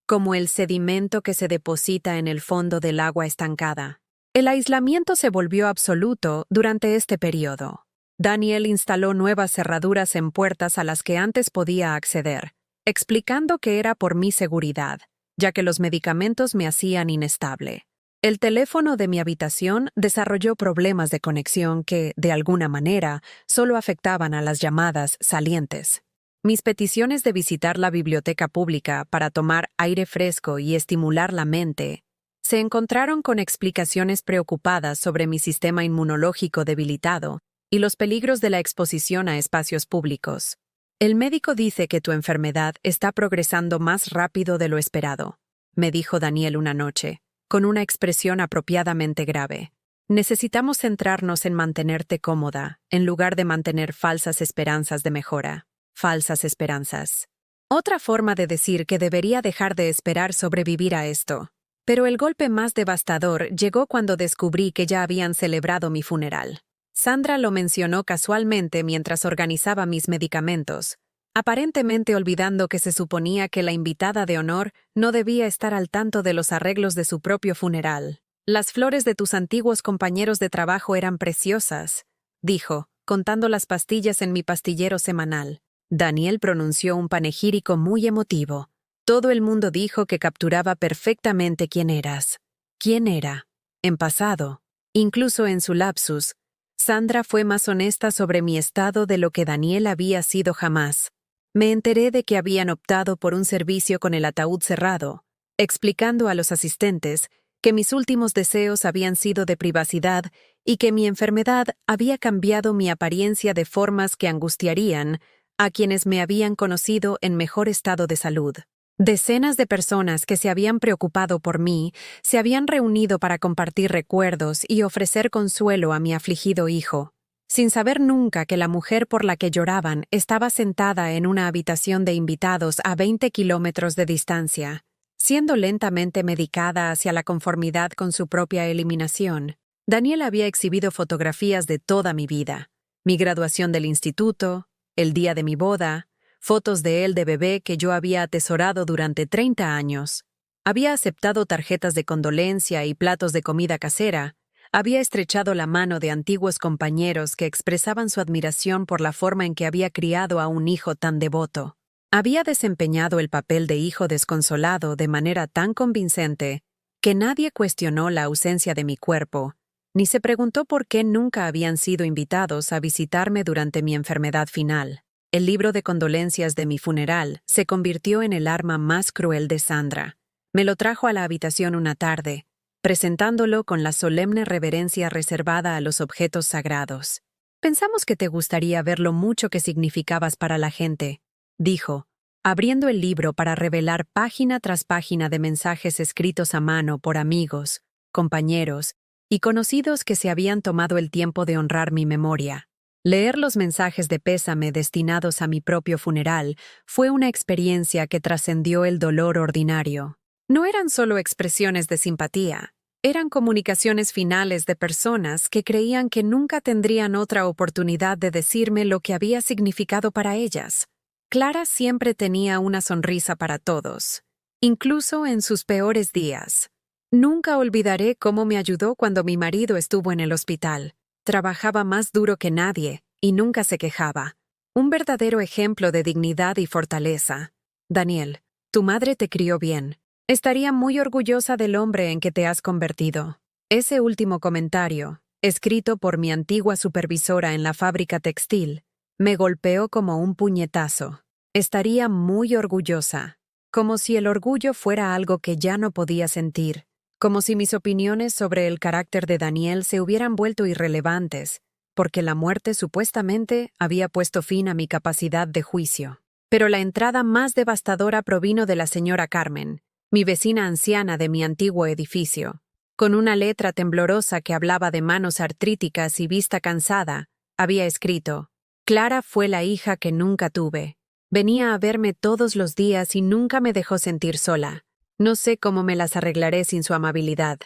como el sedimento que se deposita en el fondo del agua estancada. El aislamiento se volvió absoluto durante este periodo. Daniel instaló nuevas cerraduras en puertas a las que antes podía acceder, explicando que era por mi seguridad, ya que los medicamentos me hacían inestable. El teléfono de mi habitación desarrolló problemas de conexión que, de alguna manera, solo afectaban a las llamadas salientes. Mis peticiones de visitar la biblioteca pública para tomar aire fresco y estimular la mente se encontraron con explicaciones preocupadas sobre mi sistema inmunológico debilitado y los peligros de la exposición a espacios públicos. El médico dice que tu enfermedad está progresando más rápido de lo esperado, me dijo Daniel una noche, con una expresión apropiadamente grave. Necesitamos centrarnos en mantenerte cómoda, en lugar de mantener falsas esperanzas de mejora. Falsas esperanzas. Otra forma de decir que debería dejar de esperar sobrevivir a esto. Pero el golpe más devastador llegó cuando descubrí que ya habían celebrado mi funeral. Sandra lo mencionó casualmente mientras organizaba mis medicamentos, aparentemente olvidando que se suponía que la invitada de honor no debía estar al tanto de los arreglos de su propio funeral. Las flores de tus antiguos compañeros de trabajo eran preciosas, dijo, contando las pastillas en mi pastillero semanal. Daniel pronunció un panegírico muy emotivo. Todo el mundo dijo que capturaba perfectamente quién eras. ¿Quién era? En pasado. Incluso en su lapsus, Sandra fue más honesta sobre mi estado de lo que Daniel había sido jamás. Me enteré de que habían optado por un servicio con el ataúd cerrado, explicando a los asistentes que mis últimos deseos habían sido de privacidad y que mi enfermedad había cambiado mi apariencia de formas que angustiarían a quienes me habían conocido en mejor estado de salud. Decenas de personas que se habían preocupado por mí se habían reunido para compartir recuerdos y ofrecer consuelo a mi afligido hijo, sin saber nunca que la mujer por la que lloraban estaba sentada en una habitación de invitados a 20 kilómetros de distancia, siendo lentamente medicada hacia la conformidad con su propia eliminación. Daniel había exhibido fotografías de toda mi vida, mi graduación del instituto, el día de mi boda, fotos de él de bebé que yo había atesorado durante 30 años. Había aceptado tarjetas de condolencia y platos de comida casera. Había estrechado la mano de antiguos compañeros que expresaban su admiración por la forma en que había criado a un hijo tan devoto. Había desempeñado el papel de hijo desconsolado de manera tan convincente que nadie cuestionó la ausencia de mi cuerpo, ni se preguntó por qué nunca habían sido invitados a visitarme durante mi enfermedad final. El libro de condolencias de mi funeral se convirtió en el arma más cruel de Sandra. Me lo trajo a la habitación una tarde, presentándolo con la solemne reverencia reservada a los objetos sagrados. Pensamos que te gustaría ver lo mucho que significabas para la gente, dijo, abriendo el libro para revelar página tras página de mensajes escritos a mano por amigos, compañeros y conocidos que se habían tomado el tiempo de honrar mi memoria. Leer los mensajes de pésame destinados a mi propio funeral fue una experiencia que trascendió el dolor ordinario. No eran solo expresiones de simpatía, eran comunicaciones finales de personas que creían que nunca tendrían otra oportunidad de decirme lo que había significado para ellas. Clara siempre tenía una sonrisa para todos, incluso en sus peores días. Nunca olvidaré cómo me ayudó cuando mi marido estuvo en el hospital. Trabajaba más duro que nadie y nunca se quejaba. Un verdadero ejemplo de dignidad y fortaleza. Daniel, tu madre te crió bien. Estaría muy orgullosa del hombre en que te has convertido. Ese último comentario, escrito por mi antigua supervisora en la fábrica textil, me golpeó como un puñetazo. Estaría muy orgullosa, como si el orgullo fuera algo que ya no podía sentir. Como si mis opiniones sobre el carácter de Daniel se hubieran vuelto irrelevantes, porque la muerte supuestamente había puesto fin a mi capacidad de juicio. Pero la entrada más devastadora provino de la señora Carmen, mi vecina anciana de mi antiguo edificio. Con una letra temblorosa que hablaba de manos artríticas y vista cansada, había escrito: Clara fue la hija que nunca tuve. Venía a verme todos los días y nunca me dejó sentir sola. No sé cómo me las arreglaré sin su amabilidad.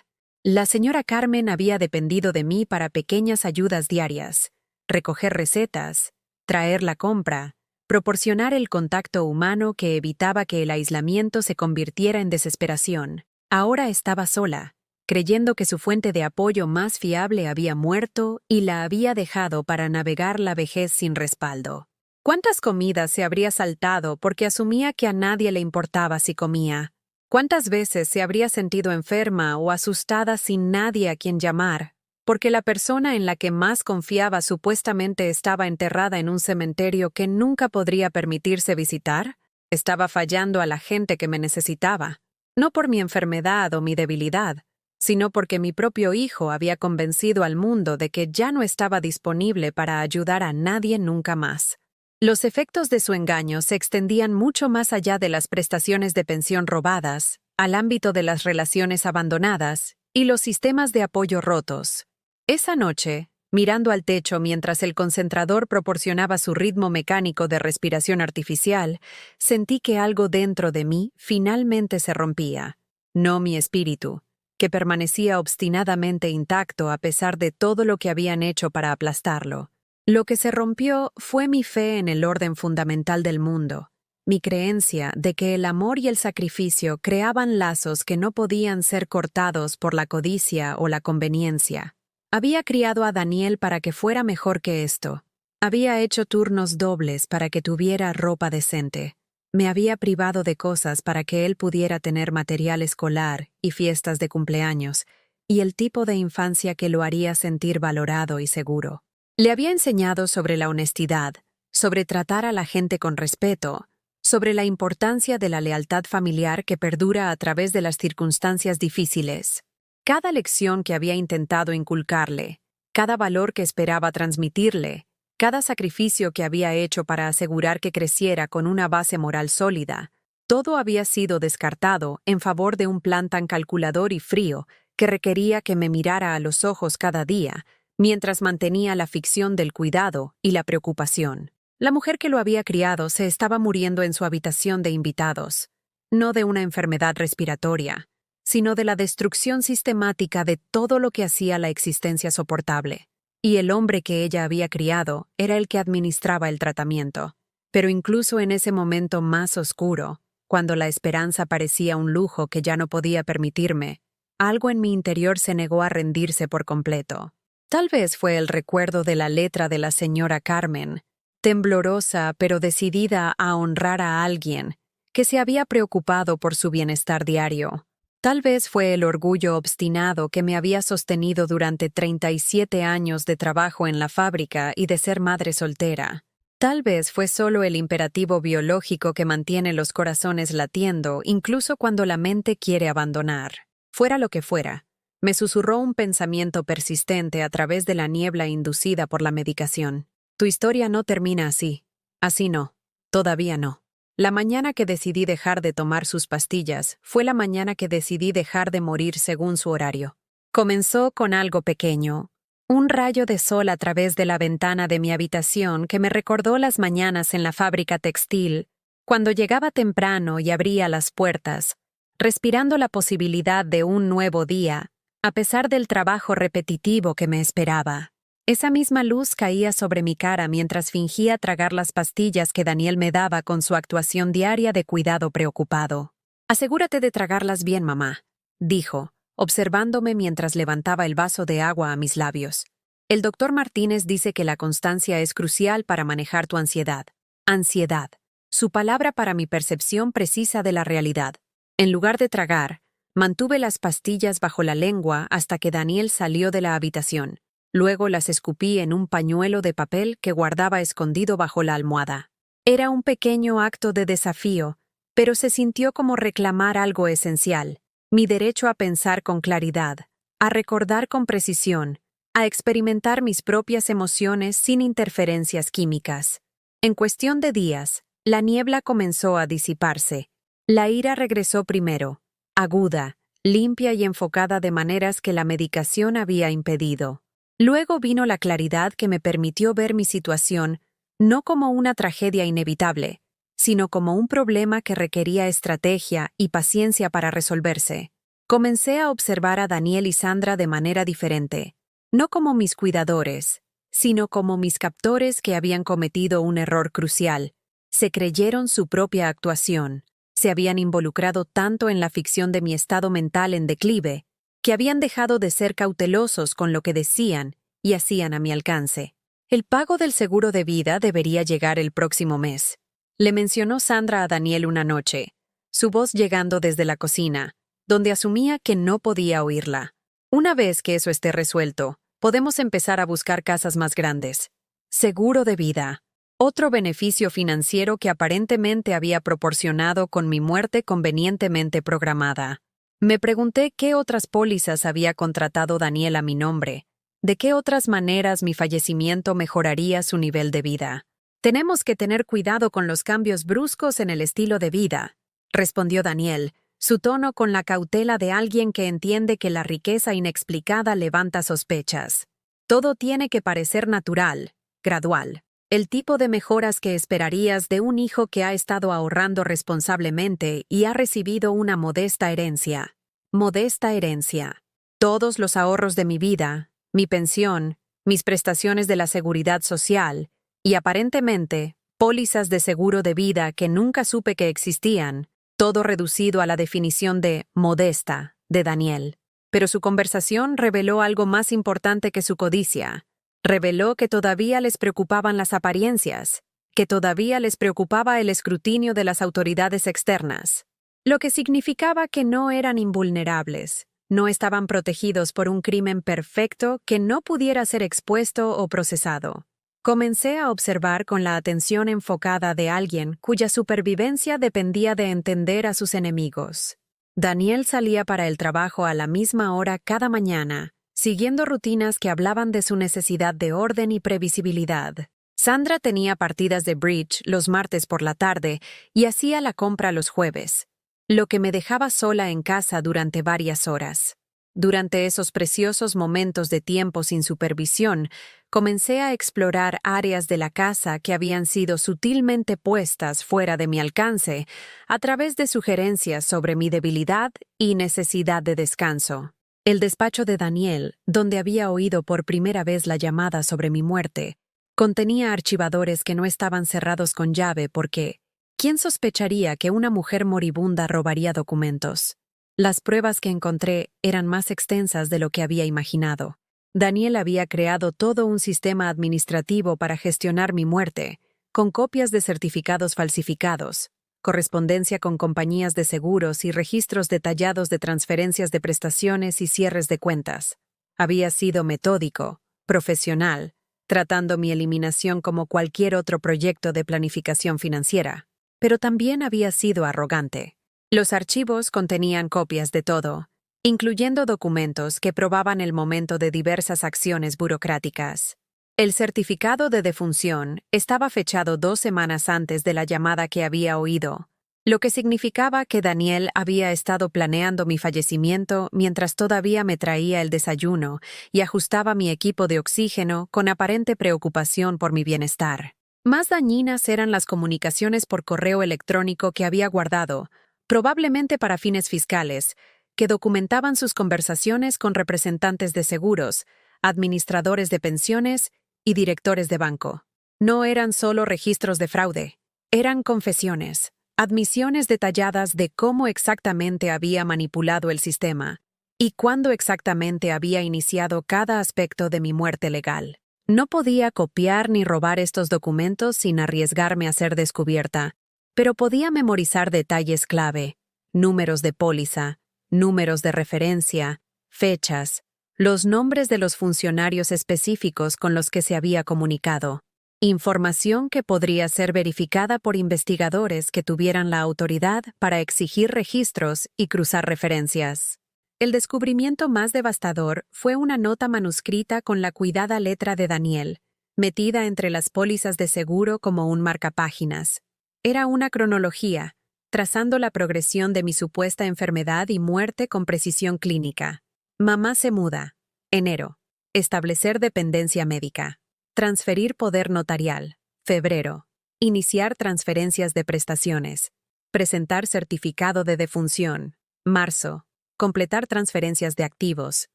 La señora Carmen había dependido de mí para pequeñas ayudas diarias, recoger recetas, traer la compra, proporcionar el contacto humano que evitaba que el aislamiento se convirtiera en desesperación. Ahora estaba sola, creyendo que su fuente de apoyo más fiable había muerto y la había dejado para navegar la vejez sin respaldo. ¿Cuántas comidas se habría saltado porque asumía que a nadie le importaba si comía? ¿Cuántas veces se habría sentido enferma o asustada sin nadie a quien llamar, porque la persona en la que más confiaba supuestamente estaba enterrada en un cementerio que nunca podría permitirse visitar? Estaba fallando a la gente que me necesitaba, no por mi enfermedad o mi debilidad, sino porque mi propio hijo había convencido al mundo de que ya no estaba disponible para ayudar a nadie nunca más. Los efectos de su engaño se extendían mucho más allá de las prestaciones de pensión robadas, al ámbito de las relaciones abandonadas y los sistemas de apoyo rotos. Esa noche, mirando al techo mientras el concentrador proporcionaba su ritmo mecánico de respiración artificial, sentí que algo dentro de mí finalmente se rompía. No mi espíritu, que permanecía obstinadamente intacto a pesar de todo lo que habían hecho para aplastarlo. Lo que se rompió fue mi fe en el orden fundamental del mundo, mi creencia de que el amor y el sacrificio creaban lazos que no podían ser cortados por la codicia o la conveniencia. Había criado a Daniel para que fuera mejor que esto. Había hecho turnos dobles para que tuviera ropa decente. Me había privado de cosas para que él pudiera tener material escolar y fiestas de cumpleaños, y el tipo de infancia que lo haría sentir valorado y seguro. Le había enseñado sobre la honestidad, sobre tratar a la gente con respeto, sobre la importancia de la lealtad familiar que perdura a través de las circunstancias difíciles. Cada lección que había intentado inculcarle, cada valor que esperaba transmitirle, cada sacrificio que había hecho para asegurar que creciera con una base moral sólida, todo había sido descartado en favor de un plan tan calculador y frío que requería que me mirara a los ojos cada día, mientras mantenía la ficción del cuidado y la preocupación. La mujer que lo había criado se estaba muriendo en su habitación de invitados, no de una enfermedad respiratoria, sino de la destrucción sistemática de todo lo que hacía la existencia soportable. Y el hombre que ella había criado era el que administraba el tratamiento. Pero incluso en ese momento más oscuro, cuando la esperanza parecía un lujo que ya no podía permitirme, algo en mi interior se negó a rendirse por completo. Tal vez fue el recuerdo de la letra de la señora Carmen, temblorosa pero decidida a honrar a alguien que se había preocupado por su bienestar diario. Tal vez fue el orgullo obstinado que me había sostenido durante 37 años de trabajo en la fábrica y de ser madre soltera. Tal vez fue solo el imperativo biológico que mantiene los corazones latiendo incluso cuando la mente quiere abandonar. Fuera lo que fuera, me susurró un pensamiento persistente a través de la niebla inducida por la medicación. Tu historia no termina así. Así no. Todavía no. La mañana que decidí dejar de tomar sus pastillas fue la mañana que decidí dejar de morir según su horario. Comenzó con algo pequeño, un rayo de sol a través de la ventana de mi habitación que me recordó las mañanas en la fábrica textil, cuando llegaba temprano y abría las puertas, respirando la posibilidad de un nuevo día, a pesar del trabajo repetitivo que me esperaba. Esa misma luz caía sobre mi cara mientras fingía tragar las pastillas que Daniel me daba con su actuación diaria de cuidado preocupado. «Asegúrate de tragarlas bien, mamá», dijo, observándome mientras levantaba el vaso de agua a mis labios. «El doctor Martínez dice que la constancia es crucial para manejar tu ansiedad». Ansiedad. Su palabra para mi percepción precisa de la realidad. En lugar de tragar, mantuve las pastillas bajo la lengua hasta que Daniel salió de la habitación. Luego las escupí en un pañuelo de papel que guardaba escondido bajo la almohada. Era un pequeño acto de desafío, pero se sintió como reclamar algo esencial: mi derecho a pensar con claridad, a recordar con precisión, a experimentar mis propias emociones sin interferencias químicas. En cuestión de días, la niebla comenzó a disiparse. La ira regresó primero, aguda, limpia y enfocada de maneras que la medicación había impedido. Luego vino la claridad que me permitió ver mi situación no como una tragedia inevitable, sino como un problema que requería estrategia y paciencia para resolverse. Comencé a observar a Daniel y Sandra de manera diferente, no como mis cuidadores, sino como mis captores que habían cometido un error crucial. Se creyeron su propia actuación, se habían involucrado tanto en la ficción de mi estado mental en declive, que habían dejado de ser cautelosos con lo que decían y hacían a mi alcance. El pago del seguro de vida debería llegar el próximo mes. Le mencionó Sandra a Daniel una noche, su voz llegando desde la cocina, donde asumía que no podía oírla. Una vez que eso esté resuelto, podemos empezar a buscar casas más grandes. Seguro de vida. Otro beneficio financiero que aparentemente había proporcionado con mi muerte convenientemente programada. Me pregunté qué otras pólizas había contratado Daniel a mi nombre, de qué otras maneras mi fallecimiento mejoraría su nivel de vida. Tenemos que tener cuidado con los cambios bruscos en el estilo de vida, respondió Daniel, su tono con la cautela de alguien que entiende que la riqueza inexplicada levanta sospechas. Todo tiene que parecer natural, gradual. El tipo de mejoras que esperarías de un hijo que ha estado ahorrando responsablemente y ha recibido una modesta herencia. Modesta herencia. Todos los ahorros de mi vida, mi pensión, mis prestaciones de la seguridad social y, aparentemente, pólizas de seguro de vida que nunca supe que existían, todo reducido a la definición de modesta de Daniel. Pero su conversación reveló algo más importante que su codicia. Reveló que todavía les preocupaban las apariencias, que todavía les preocupaba el escrutinio de las autoridades externas, lo que significaba que no eran invulnerables, no estaban protegidos por un crimen perfecto que no pudiera ser expuesto o procesado. Comencé a observar con la atención enfocada de alguien cuya supervivencia dependía de entender a sus enemigos. Daniel salía para el trabajo a la misma hora cada mañana, siguiendo rutinas que hablaban de su necesidad de orden y previsibilidad. Sandra tenía partidas de bridge los martes por la tarde y hacía la compra los jueves, lo que me dejaba sola en casa durante varias horas. Durante esos preciosos momentos de tiempo sin supervisión, comencé a explorar áreas de la casa que habían sido sutilmente puestas fuera de mi alcance a través de sugerencias sobre mi debilidad y necesidad de descanso. El despacho de Daniel, donde había oído por primera vez la llamada sobre mi muerte, contenía archivadores que no estaban cerrados con llave porque, ¿quién sospecharía que una mujer moribunda robaría documentos? Las pruebas que encontré eran más extensas de lo que había imaginado. Daniel había creado todo un sistema administrativo para gestionar mi muerte, con copias de certificados falsificados, correspondencia con compañías de seguros y registros detallados de transferencias de prestaciones y cierres de cuentas. Había sido metódico, profesional, tratando mi eliminación como cualquier otro proyecto de planificación financiera, pero también había sido arrogante. Los archivos contenían copias de todo, incluyendo documentos que probaban el momento de diversas acciones burocráticas. El certificado de defunción estaba fechado 2 semanas antes de la llamada que había oído, lo que significaba que Daniel había estado planeando mi fallecimiento mientras todavía me traía el desayuno y ajustaba mi equipo de oxígeno con aparente preocupación por mi bienestar. Más dañinas eran las comunicaciones por correo electrónico que había guardado, probablemente para fines fiscales, que documentaban sus conversaciones con representantes de seguros, administradores de pensiones y directores de banco. No eran solo registros de fraude, eran confesiones, admisiones detalladas de cómo exactamente había manipulado el sistema y cuándo exactamente había iniciado cada aspecto de mi muerte legal. No podía copiar ni robar estos documentos sin arriesgarme a ser descubierta, pero podía memorizar detalles clave, números de póliza, números de referencia, fechas, los nombres de los funcionarios específicos con los que se había comunicado, información que podría ser verificada por investigadores que tuvieran la autoridad para exigir registros y cruzar referencias. El descubrimiento más devastador fue una nota manuscrita con la cuidada letra de Daniel, metida entre las pólizas de seguro como un marcapáginas. Era una cronología, trazando la progresión de mi supuesta enfermedad y muerte con precisión clínica. Mamá se muda. Enero. Establecer dependencia médica. Transferir poder notarial. Febrero. Iniciar transferencias de prestaciones. Presentar certificado de defunción. Marzo. Completar transferencias de activos.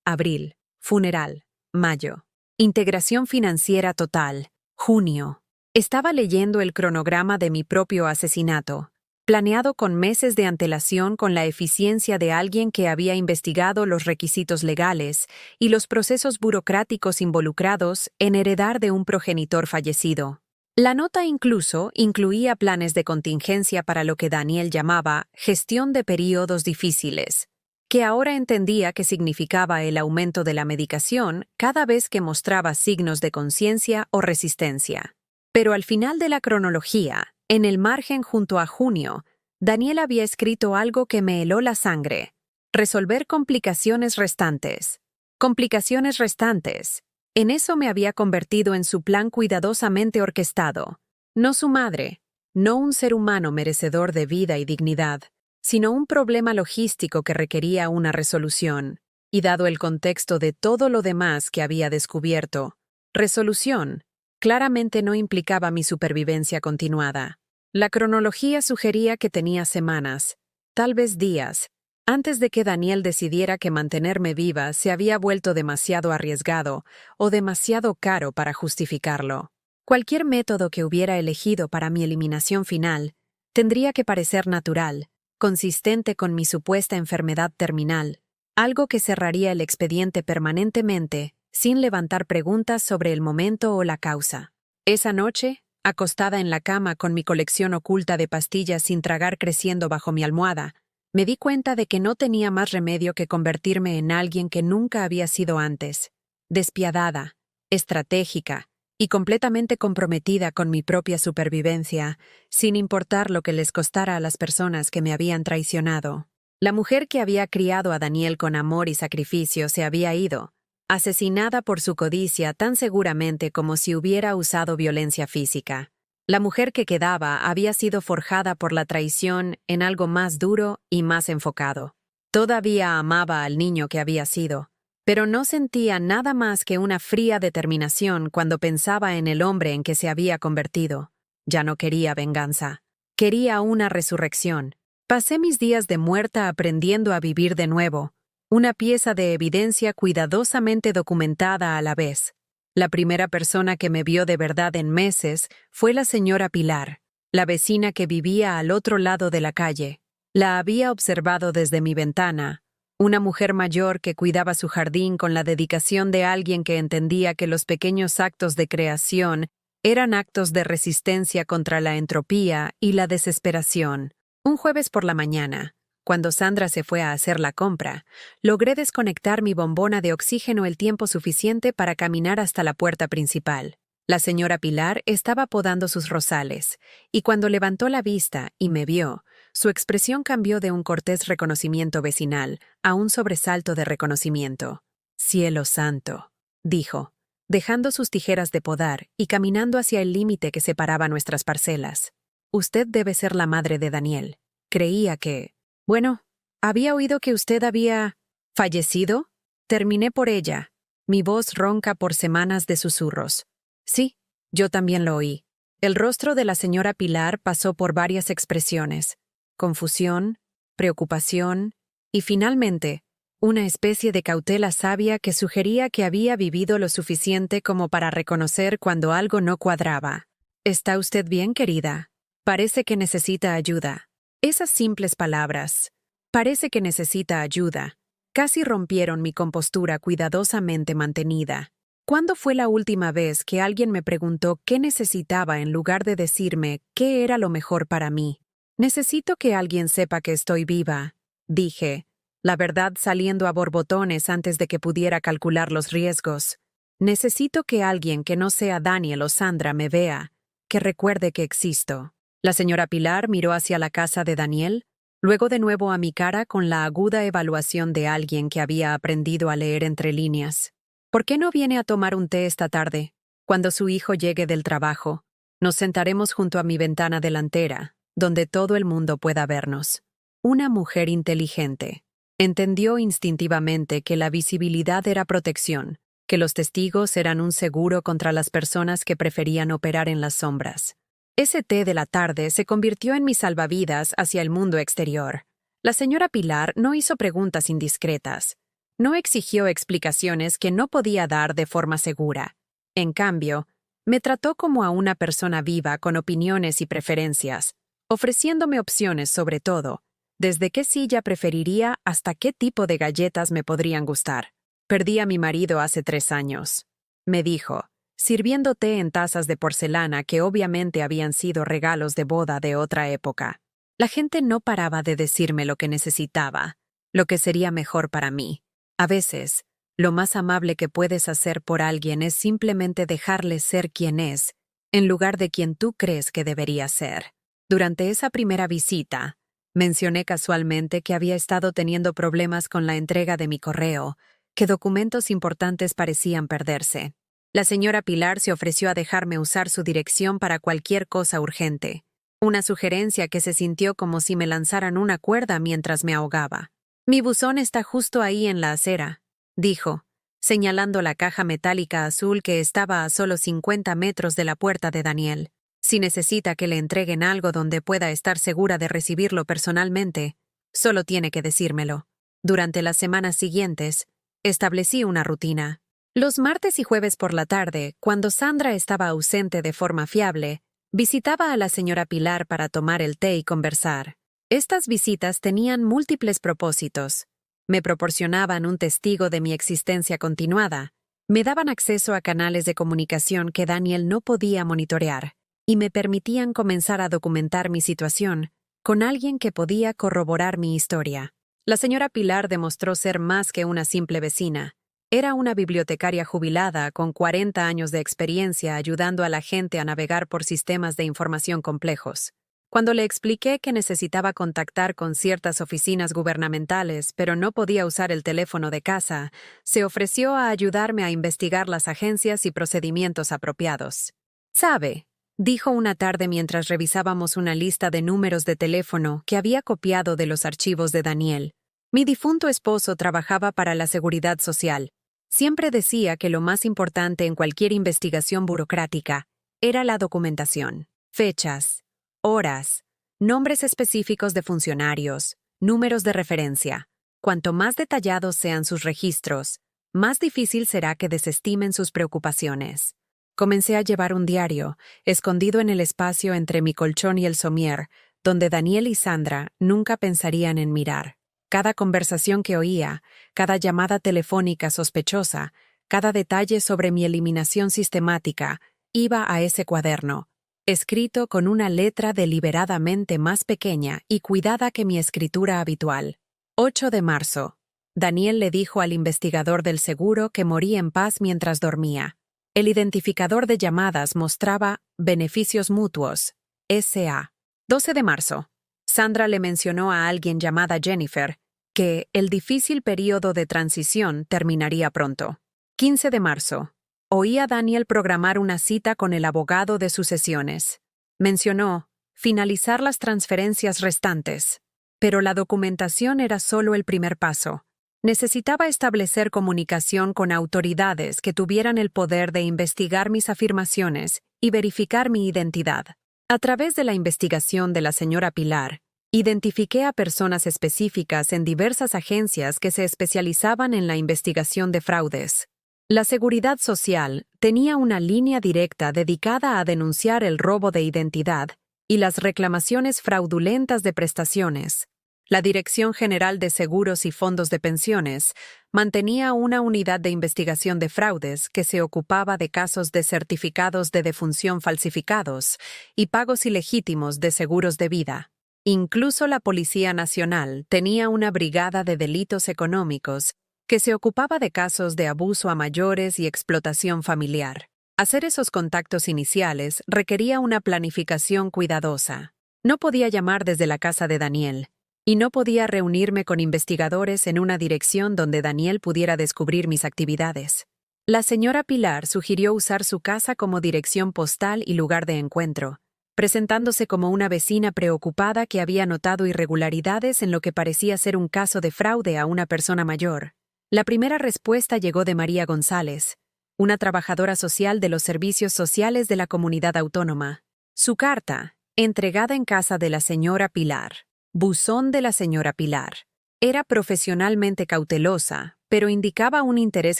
Abril. Funeral. Mayo. Integración financiera total. Junio. Estaba leyendo el cronograma de mi propio asesinato, planeado con meses de antelación con la eficiencia de alguien que había investigado los requisitos legales y los procesos burocráticos involucrados en heredar de un progenitor fallecido. La nota incluso incluía planes de contingencia para lo que Daniel llamaba gestión de períodos difíciles, que ahora entendía que significaba el aumento de la medicación cada vez que mostraba signos de conciencia o resistencia. Pero al final de la cronología, en el margen junto a junio, Daniel había escrito algo que me heló la sangre. Resolver complicaciones restantes. Complicaciones restantes. En eso me había convertido en su plan cuidadosamente orquestado. No su madre, no un ser humano merecedor de vida y dignidad, sino un problema logístico que requería una resolución. Y dado el contexto de todo lo demás que había descubierto, resolución claramente no implicaba mi supervivencia continuada. La cronología sugería que tenía semanas, tal vez días, antes de que Daniel decidiera que mantenerme viva se había vuelto demasiado arriesgado o demasiado caro para justificarlo. Cualquier método que hubiera elegido para mi eliminación final tendría que parecer natural, consistente con mi supuesta enfermedad terminal, algo que cerraría el expediente permanentemente, sin levantar preguntas sobre el momento o la causa. Esa noche, acostada en la cama con mi colección oculta de pastillas sin tragar creciendo bajo mi almohada, me di cuenta de que no tenía más remedio que convertirme en alguien que nunca había sido antes, despiadada, estratégica y completamente comprometida con mi propia supervivencia, sin importar lo que les costara a las personas que me habían traicionado. La mujer que había criado a Daniel con amor y sacrificio se había ido, asesinada por su codicia tan seguramente como si hubiera usado violencia física. La mujer que quedaba había sido forjada por la traición en algo más duro y más enfocado. Todavía amaba al niño que había sido, pero no sentía nada más que una fría determinación cuando pensaba en el hombre en que se había convertido. Ya no quería venganza. Quería una resurrección. Pasé mis días de muerta aprendiendo a vivir de nuevo, una pieza de evidencia cuidadosamente documentada a la vez. La primera persona que me vio de verdad en meses fue la señora Pilar, la vecina que vivía al otro lado de la calle. La había observado desde mi ventana, una mujer mayor que cuidaba su jardín con la dedicación de alguien que entendía que los pequeños actos de creación eran actos de resistencia contra la entropía y la desesperación. Un jueves por la mañana, cuando Sandra se fue a hacer la compra, logré desconectar mi bombona de oxígeno el tiempo suficiente para caminar hasta la puerta principal. La señora Pilar estaba podando sus rosales, y cuando levantó la vista y me vio, su expresión cambió de un cortés reconocimiento vecinal a un sobresalto de reconocimiento. «Cielo santo», dijo, dejando sus tijeras de podar y caminando hacia el límite que separaba nuestras parcelas. «Usted debe ser la madre de Daniel. Creía que... Bueno, había oído que usted había... ¿Fallecido?» Terminé por ella, mi voz ronca por semanas de susurros. Sí, yo también lo oí. El rostro de la señora Pilar pasó por varias expresiones: confusión, preocupación y, finalmente, una especie de cautela sabia que sugería que había vivido lo suficiente como para reconocer cuando algo no cuadraba. «¿Está usted bien, querida? Parece que necesita ayuda». Esas simples palabras, «parece que necesita ayuda», casi rompieron mi compostura cuidadosamente mantenida. ¿Cuándo fue la última vez que alguien me preguntó qué necesitaba en lugar de decirme qué era lo mejor para mí? «Necesito que alguien sepa que estoy viva», dije, la verdad saliendo a borbotones antes de que pudiera calcular los riesgos. «Necesito que alguien que no sea Daniel o Sandra me vea, que recuerde que existo». La señora Pilar miró hacia la casa de Daniel, luego de nuevo a mi cara con la aguda evaluación de alguien que había aprendido a leer entre líneas. «¿Por qué no viene a tomar un té esta tarde? Cuando su hijo llegue del trabajo, nos sentaremos junto a mi ventana delantera, donde todo el mundo pueda vernos». Una mujer inteligente. Entendió instintivamente que la visibilidad era protección, que los testigos eran un seguro contra las personas que preferían operar en las sombras. Ese té de la tarde se convirtió en mi salvavidas hacia el mundo exterior. La señora Pilar no hizo preguntas indiscretas. No exigió explicaciones que no podía dar de forma segura. En cambio, me trató como a una persona viva con opiniones y preferencias, ofreciéndome opciones sobre todo, desde qué silla preferiría hasta qué tipo de galletas me podrían gustar. «Perdí a mi marido hace 3 años», me dijo, sirviendo té en tazas de porcelana que obviamente habían sido regalos de boda de otra época. La gente no paraba de decirme lo que necesitaba, lo que sería mejor para mí. A veces, lo más amable que puedes hacer por alguien es simplemente dejarle ser quien es, en lugar de quien tú crees que debería ser. Durante esa primera visita, mencioné casualmente que había estado teniendo problemas con la entrega de mi correo, que documentos importantes parecían perderse. La señora Pilar se ofreció a dejarme usar su dirección para cualquier cosa urgente, una sugerencia que se sintió como si me lanzaran una cuerda mientras me ahogaba. «Mi buzón está justo ahí en la acera», dijo, señalando la caja metálica azul que estaba a solo 50 metros de la puerta de Daniel. «Si necesita que le entreguen algo donde pueda estar segura de recibirlo personalmente, solo tiene que decírmelo». Durante las semanas siguientes, establecí una rutina. Los martes y jueves por la tarde, cuando Sandra estaba ausente de forma fiable, visitaba a la señora Pilar para tomar el té y conversar. Estas visitas tenían múltiples propósitos. Me proporcionaban un testigo de mi existencia continuada, me daban acceso a canales de comunicación que Daniel no podía monitorear, y me permitían comenzar a documentar mi situación con alguien que podía corroborar mi historia. La señora Pilar demostró ser más que una simple vecina. Era una bibliotecaria jubilada con 40 años de experiencia ayudando a la gente a navegar por sistemas de información complejos. Cuando le expliqué que necesitaba contactar con ciertas oficinas gubernamentales, pero no podía usar el teléfono de casa, se ofreció a ayudarme a investigar las agencias y procedimientos apropiados. «¿Sabe?», dijo una tarde mientras revisábamos una lista de números de teléfono que había copiado de los archivos de Daniel. «Mi difunto esposo trabajaba para la Seguridad Social. Siempre decía que lo más importante en cualquier investigación burocrática era la documentación. Fechas, horas, nombres específicos de funcionarios, números de referencia. Cuanto más detallados sean sus registros, más difícil será que desestimen sus preocupaciones». Comencé a llevar un diario, escondido en el espacio entre mi colchón y el somier, donde Daniel y Sandra nunca pensarían en mirar. Cada conversación que oía, cada llamada telefónica sospechosa, cada detalle sobre mi eliminación sistemática, iba a ese cuaderno, escrito con una letra deliberadamente más pequeña y cuidada que mi escritura habitual. 8 de marzo. Daniel le dijo al investigador del seguro que moría en paz mientras dormía. El identificador de llamadas mostraba beneficios mutuos, S.A. 12 de marzo. Sandra le mencionó a alguien llamada Jennifer que el difícil periodo de transición terminaría pronto. 15 de marzo. Oí a Daniel programar una cita con el abogado de sucesiones. Mencionó finalizar las transferencias restantes. Pero la documentación era solo el primer paso. Necesitaba establecer comunicación con autoridades que tuvieran el poder de investigar mis afirmaciones y verificar mi identidad. A través de la investigación de la señora Pilar, identifiqué a personas específicas en diversas agencias que se especializaban en la investigación de fraudes. La Seguridad Social tenía una línea directa dedicada a denunciar el robo de identidad y las reclamaciones fraudulentas de prestaciones. La Dirección General de Seguros y Fondos de Pensiones mantenía una unidad de investigación de fraudes que se ocupaba de casos de certificados de defunción falsificados y pagos ilegítimos de seguros de vida. Incluso la Policía Nacional tenía una brigada de delitos económicos que se ocupaba de casos de abuso a mayores y explotación familiar. Hacer esos contactos iniciales requería una planificación cuidadosa. No podía llamar desde la casa de Daniel, y no podía reunirme con investigadores en una dirección donde Daniel pudiera descubrir mis actividades. La señora Pilar sugirió usar su casa como dirección postal y lugar de encuentro, presentándose como una vecina preocupada que había notado irregularidades en lo que parecía ser un caso de fraude a una persona mayor. La primera respuesta llegó de María González, una trabajadora social de los servicios sociales de la comunidad autónoma. Su carta, entregada en casa de la señora Pilar, buzón de la señora Pilar, era profesionalmente cautelosa, pero indicaba un interés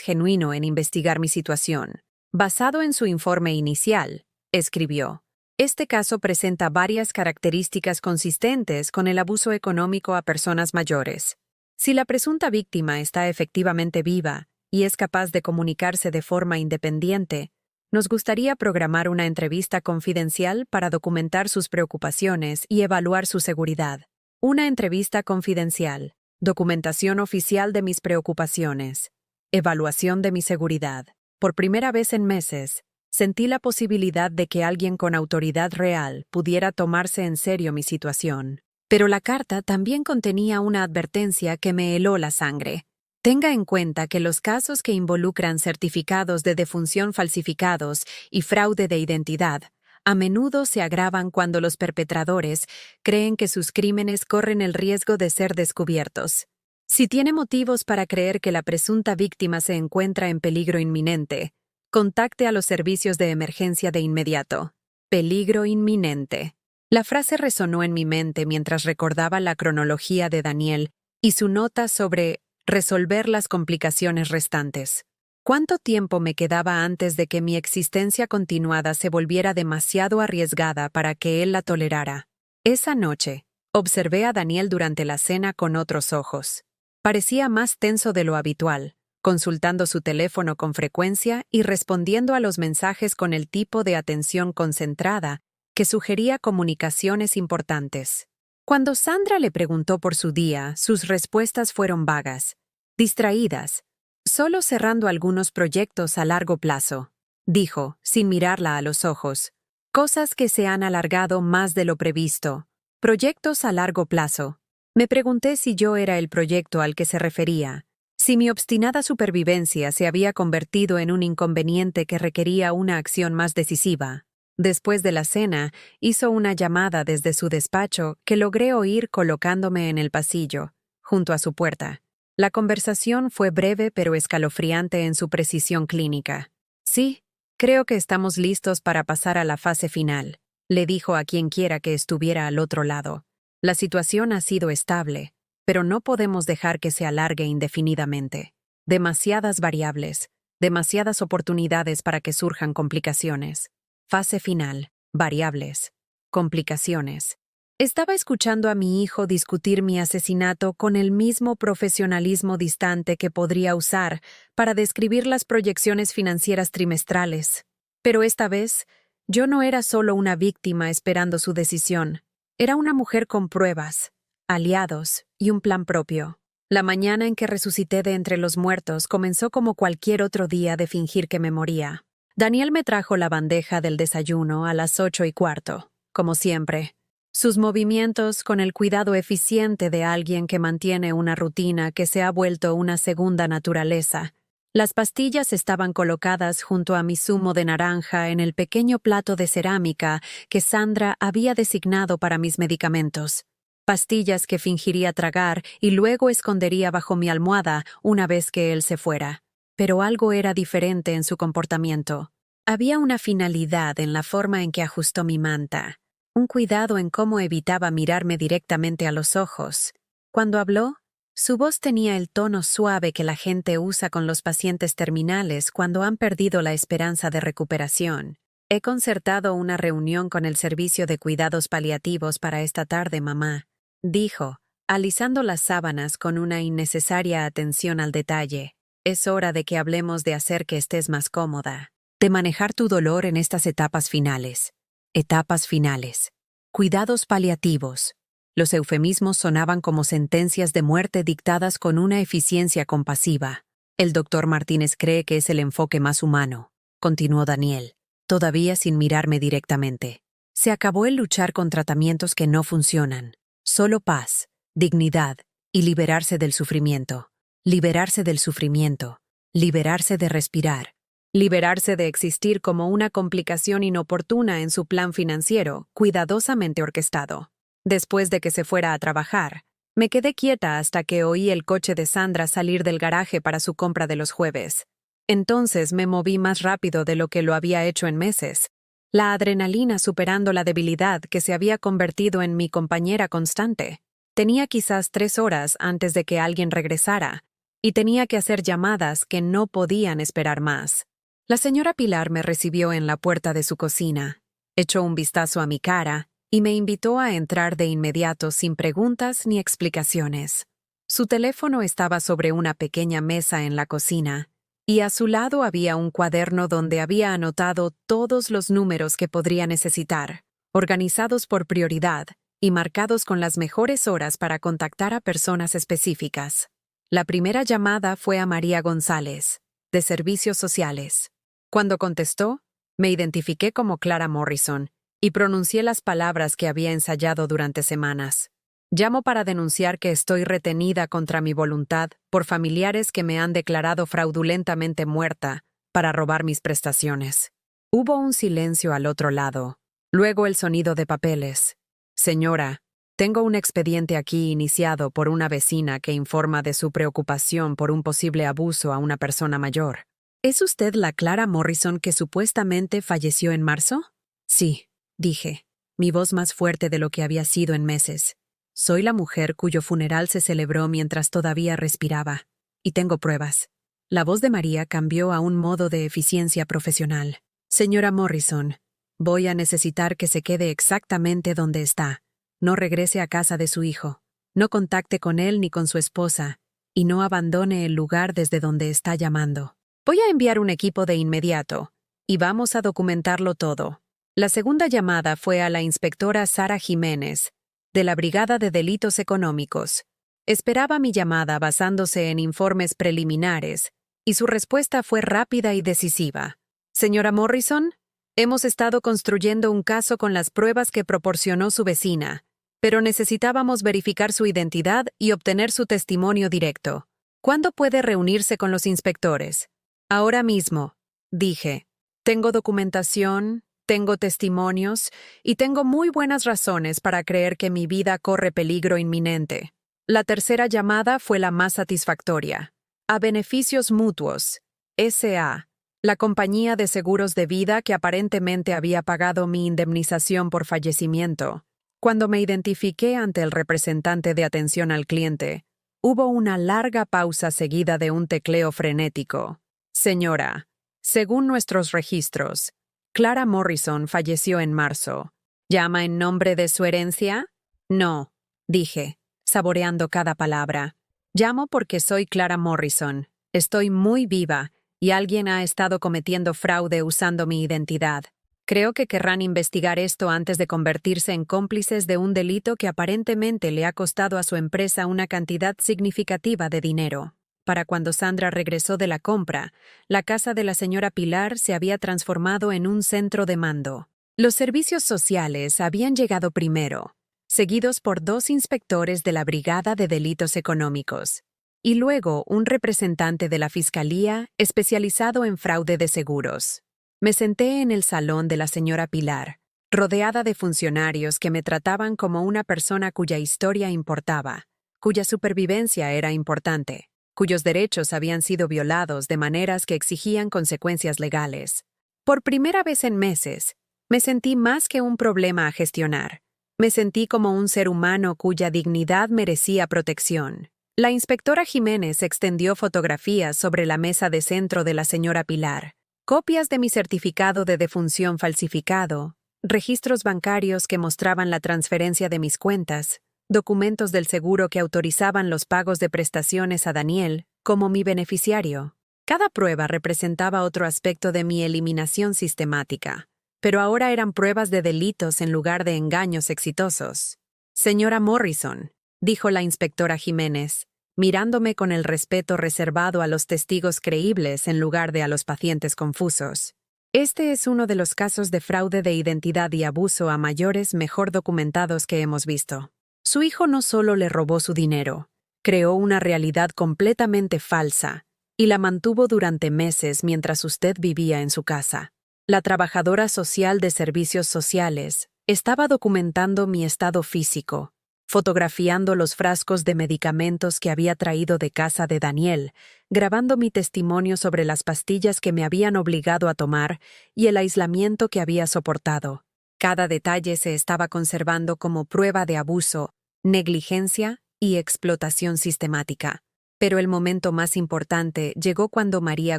genuino en investigar mi situación. Basado en su informe inicial, escribió: «Este caso presenta varias características consistentes con el abuso económico a personas mayores. Si la presunta víctima está efectivamente viva y es capaz de comunicarse de forma independiente, Nos gustaría programar una entrevista confidencial para documentar sus preocupaciones y evaluar su seguridad. Una entrevista confidencial. Documentación oficial de mis preocupaciones. Evaluación de mi seguridad. Por primera vez en meses, sentí la posibilidad de que alguien con autoridad real pudiera tomarse en serio mi situación. Pero la carta también contenía una advertencia que me heló la sangre. Tenga en cuenta que los casos que involucran certificados de defunción falsificados y fraude de identidad a menudo se agravan cuando los perpetradores creen que sus crímenes corren el riesgo de ser descubiertos. Si tiene motivos para creer que la presunta víctima se encuentra en peligro inminente, contacte a los servicios de emergencia de inmediato. Peligro inminente. La frase resonó en mi mente mientras recordaba la cronología de Daniel y su nota sobre resolver las complicaciones restantes. ¿Cuánto tiempo me quedaba antes de que mi existencia continuada se volviera demasiado arriesgada para que él la tolerara? Esa noche, observé a Daniel durante la cena con otros ojos. Parecía más tenso de lo habitual, consultando su teléfono con frecuencia y respondiendo a los mensajes con el tipo de atención concentrada que sugería comunicaciones importantes. Cuando Sandra le preguntó por su día, sus respuestas fueron vagas, distraídas, solo cerrando algunos proyectos a largo plazo, dijo, sin mirarla a los ojos. Cosas que se han alargado más de lo previsto. Proyectos a largo plazo. Me pregunté si yo era el proyecto al que se refería, si mi obstinada supervivencia se había convertido en un inconveniente que requería una acción más decisiva. Después de la cena, hizo una llamada desde su despacho que logré oír colocándome en el pasillo, junto a su puerta. La conversación fue breve pero escalofriante en su precisión clínica. Sí, creo que estamos listos para pasar a la fase final, le dijo a quien quiera que estuviera al otro lado. La situación ha sido estable, pero no podemos dejar que se alargue indefinidamente. Demasiadas variables, demasiadas oportunidades para que surjan complicaciones. Fase final, variables, complicaciones. Estaba escuchando a mi hijo discutir mi asesinato con el mismo profesionalismo distante que podría usar para describir las proyecciones financieras trimestrales. Pero esta vez, yo no era solo una víctima esperando su decisión. Era una mujer con pruebas, aliados y un plan propio. La mañana en que resucité de entre los muertos comenzó como cualquier otro día de fingir que me moría. Daniel me trajo la bandeja del desayuno a las 8:15, como siempre. Sus movimientos con el cuidado eficiente de alguien que mantiene una rutina que se ha vuelto una segunda naturaleza. Las pastillas estaban colocadas junto a mi zumo de naranja en el pequeño plato de cerámica que Sandra había designado para mis medicamentos. Pastillas que fingiría tragar y luego escondería bajo mi almohada una vez que él se fuera. Pero algo era diferente en su comportamiento. Había una finalidad en la forma en que ajustó mi manta, un cuidado en cómo evitaba mirarme directamente a los ojos. Cuando habló, su voz tenía el tono suave que la gente usa con los pacientes terminales cuando han perdido la esperanza de recuperación. He concertado una reunión con el servicio de cuidados paliativos para esta tarde, mamá, dijo, alisando las sábanas con una innecesaria atención al detalle. Es hora de que hablemos de hacer que estés más cómoda, de manejar tu dolor en estas etapas finales. Etapas finales. Cuidados paliativos. Los eufemismos sonaban como sentencias de muerte dictadas con una eficiencia compasiva. El doctor Martínez cree que es el enfoque más humano, continuó Daniel, todavía sin mirarme directamente. Se acabó el luchar con tratamientos que no funcionan. Solo paz, dignidad y liberarse del sufrimiento. Liberarse del sufrimiento, liberarse de respirar, liberarse de existir como una complicación inoportuna en su plan financiero, cuidadosamente orquestado. Después de que se fuera a trabajar, me quedé quieta hasta que oí el coche de Sandra salir del garaje para su compra de los jueves. Entonces me moví más rápido de lo que lo había hecho en meses, la adrenalina superando la debilidad que se había convertido en mi compañera constante. Tenía quizás 3 horas antes de que alguien regresara, y tenía que hacer llamadas que no podían esperar más. La señora Pilar me recibió en la puerta de su cocina, echó un vistazo a mi cara y me invitó a entrar de inmediato sin preguntas ni explicaciones. Su teléfono estaba sobre una pequeña mesa en la cocina, y a su lado había un cuaderno donde había anotado todos los números que podría necesitar, organizados por prioridad y marcados con las mejores horas para contactar a personas específicas. La primera llamada fue a María González, de Servicios Sociales. Cuando contestó, me identifiqué como Clara Morrison y pronuncié las palabras que había ensayado durante semanas. Llamo para denunciar que estoy retenida contra mi voluntad por familiares que me han declarado fraudulentamente muerta para robar mis prestaciones. Hubo un silencio al otro lado, luego el sonido de papeles. Señora, tengo un expediente aquí iniciado por una vecina que informa de su preocupación por un posible abuso a una persona mayor. ¿Es usted la Clara Morrison que supuestamente falleció en marzo? Sí, dije, mi voz más fuerte de lo que había sido en meses. Soy la mujer cuyo funeral se celebró mientras todavía respiraba, y tengo pruebas. La voz de María cambió a un modo de eficiencia profesional. Señora Morrison, voy a necesitar que se quede exactamente donde está. No regrese a casa de su hijo. No contacte con él ni con su esposa, y no abandone el lugar desde donde está llamando. Voy a enviar un equipo de inmediato, y vamos a documentarlo todo. La segunda llamada fue a la inspectora Sara Jiménez, de la Brigada de Delitos Económicos. Esperaba mi llamada basándose en informes preliminares, y su respuesta fue rápida y decisiva. Señora Morrison, hemos estado construyendo un caso con las pruebas que proporcionó su vecina, pero necesitábamos verificar su identidad y obtener su testimonio directo. ¿Cuándo puede reunirse con los inspectores? Ahora mismo, dije. Tengo documentación, tengo testimonios y tengo muy buenas razones para creer que mi vida corre peligro inminente. La tercera llamada fue la más satisfactoria. A Beneficios Mutuos, S.A., la compañía de seguros de vida que aparentemente había pagado mi indemnización por fallecimiento. Cuando me identifiqué ante el representante de atención al cliente, hubo una larga pausa seguida de un tecleo frenético. Señora, según nuestros registros, Clara Morrison falleció en marzo. ¿Llama en nombre de su herencia? No, dije, saboreando cada palabra. Llamo porque soy Clara Morrison. Estoy muy viva y alguien ha estado cometiendo fraude usando mi identidad. Creo que querrán investigar esto antes de convertirse en cómplices de un delito que aparentemente le ha costado a su empresa una cantidad significativa de dinero. Para cuando Sandra regresó de la compra, la casa de la señora Pilar se había transformado en un centro de mando. Los servicios sociales habían llegado primero, seguidos por 2 inspectores de la Brigada de Delitos Económicos, y luego un representante de la Fiscalía especializado en fraude de seguros. Me senté en el salón de la señora Pilar, rodeada de funcionarios que me trataban como una persona cuya historia importaba, cuya supervivencia era importante, cuyos derechos habían sido violados de maneras que exigían consecuencias legales. Por primera vez en meses, me sentí más que un problema a gestionar. Me sentí como un ser humano cuya dignidad merecía protección. La inspectora Jiménez extendió fotografías sobre la mesa de centro de la señora Pilar, copias de mi certificado de defunción falsificado, registros bancarios que mostraban la transferencia de mis cuentas, documentos del seguro que autorizaban los pagos de prestaciones a Daniel como mi beneficiario. Cada prueba representaba otro aspecto de mi eliminación sistemática, pero ahora eran pruebas de delitos en lugar de engaños exitosos. Señora Morrison, dijo la inspectora Jiménez, mirándome con el respeto reservado a los testigos creíbles en lugar de a los pacientes confusos. Este es uno de los casos de fraude de identidad y abuso a mayores mejor documentados que hemos visto. Su hijo no solo le robó su dinero, creó una realidad completamente falsa y la mantuvo durante meses mientras usted vivía en su casa. La trabajadora social de servicios sociales estaba documentando mi estado físico, fotografiando los frascos de medicamentos que había traído de casa de Daniel, grabando mi testimonio sobre las pastillas que me habían obligado a tomar y el aislamiento que había soportado. Cada detalle se estaba conservando como prueba de abuso, negligencia y explotación sistemática. Pero el momento más importante llegó cuando María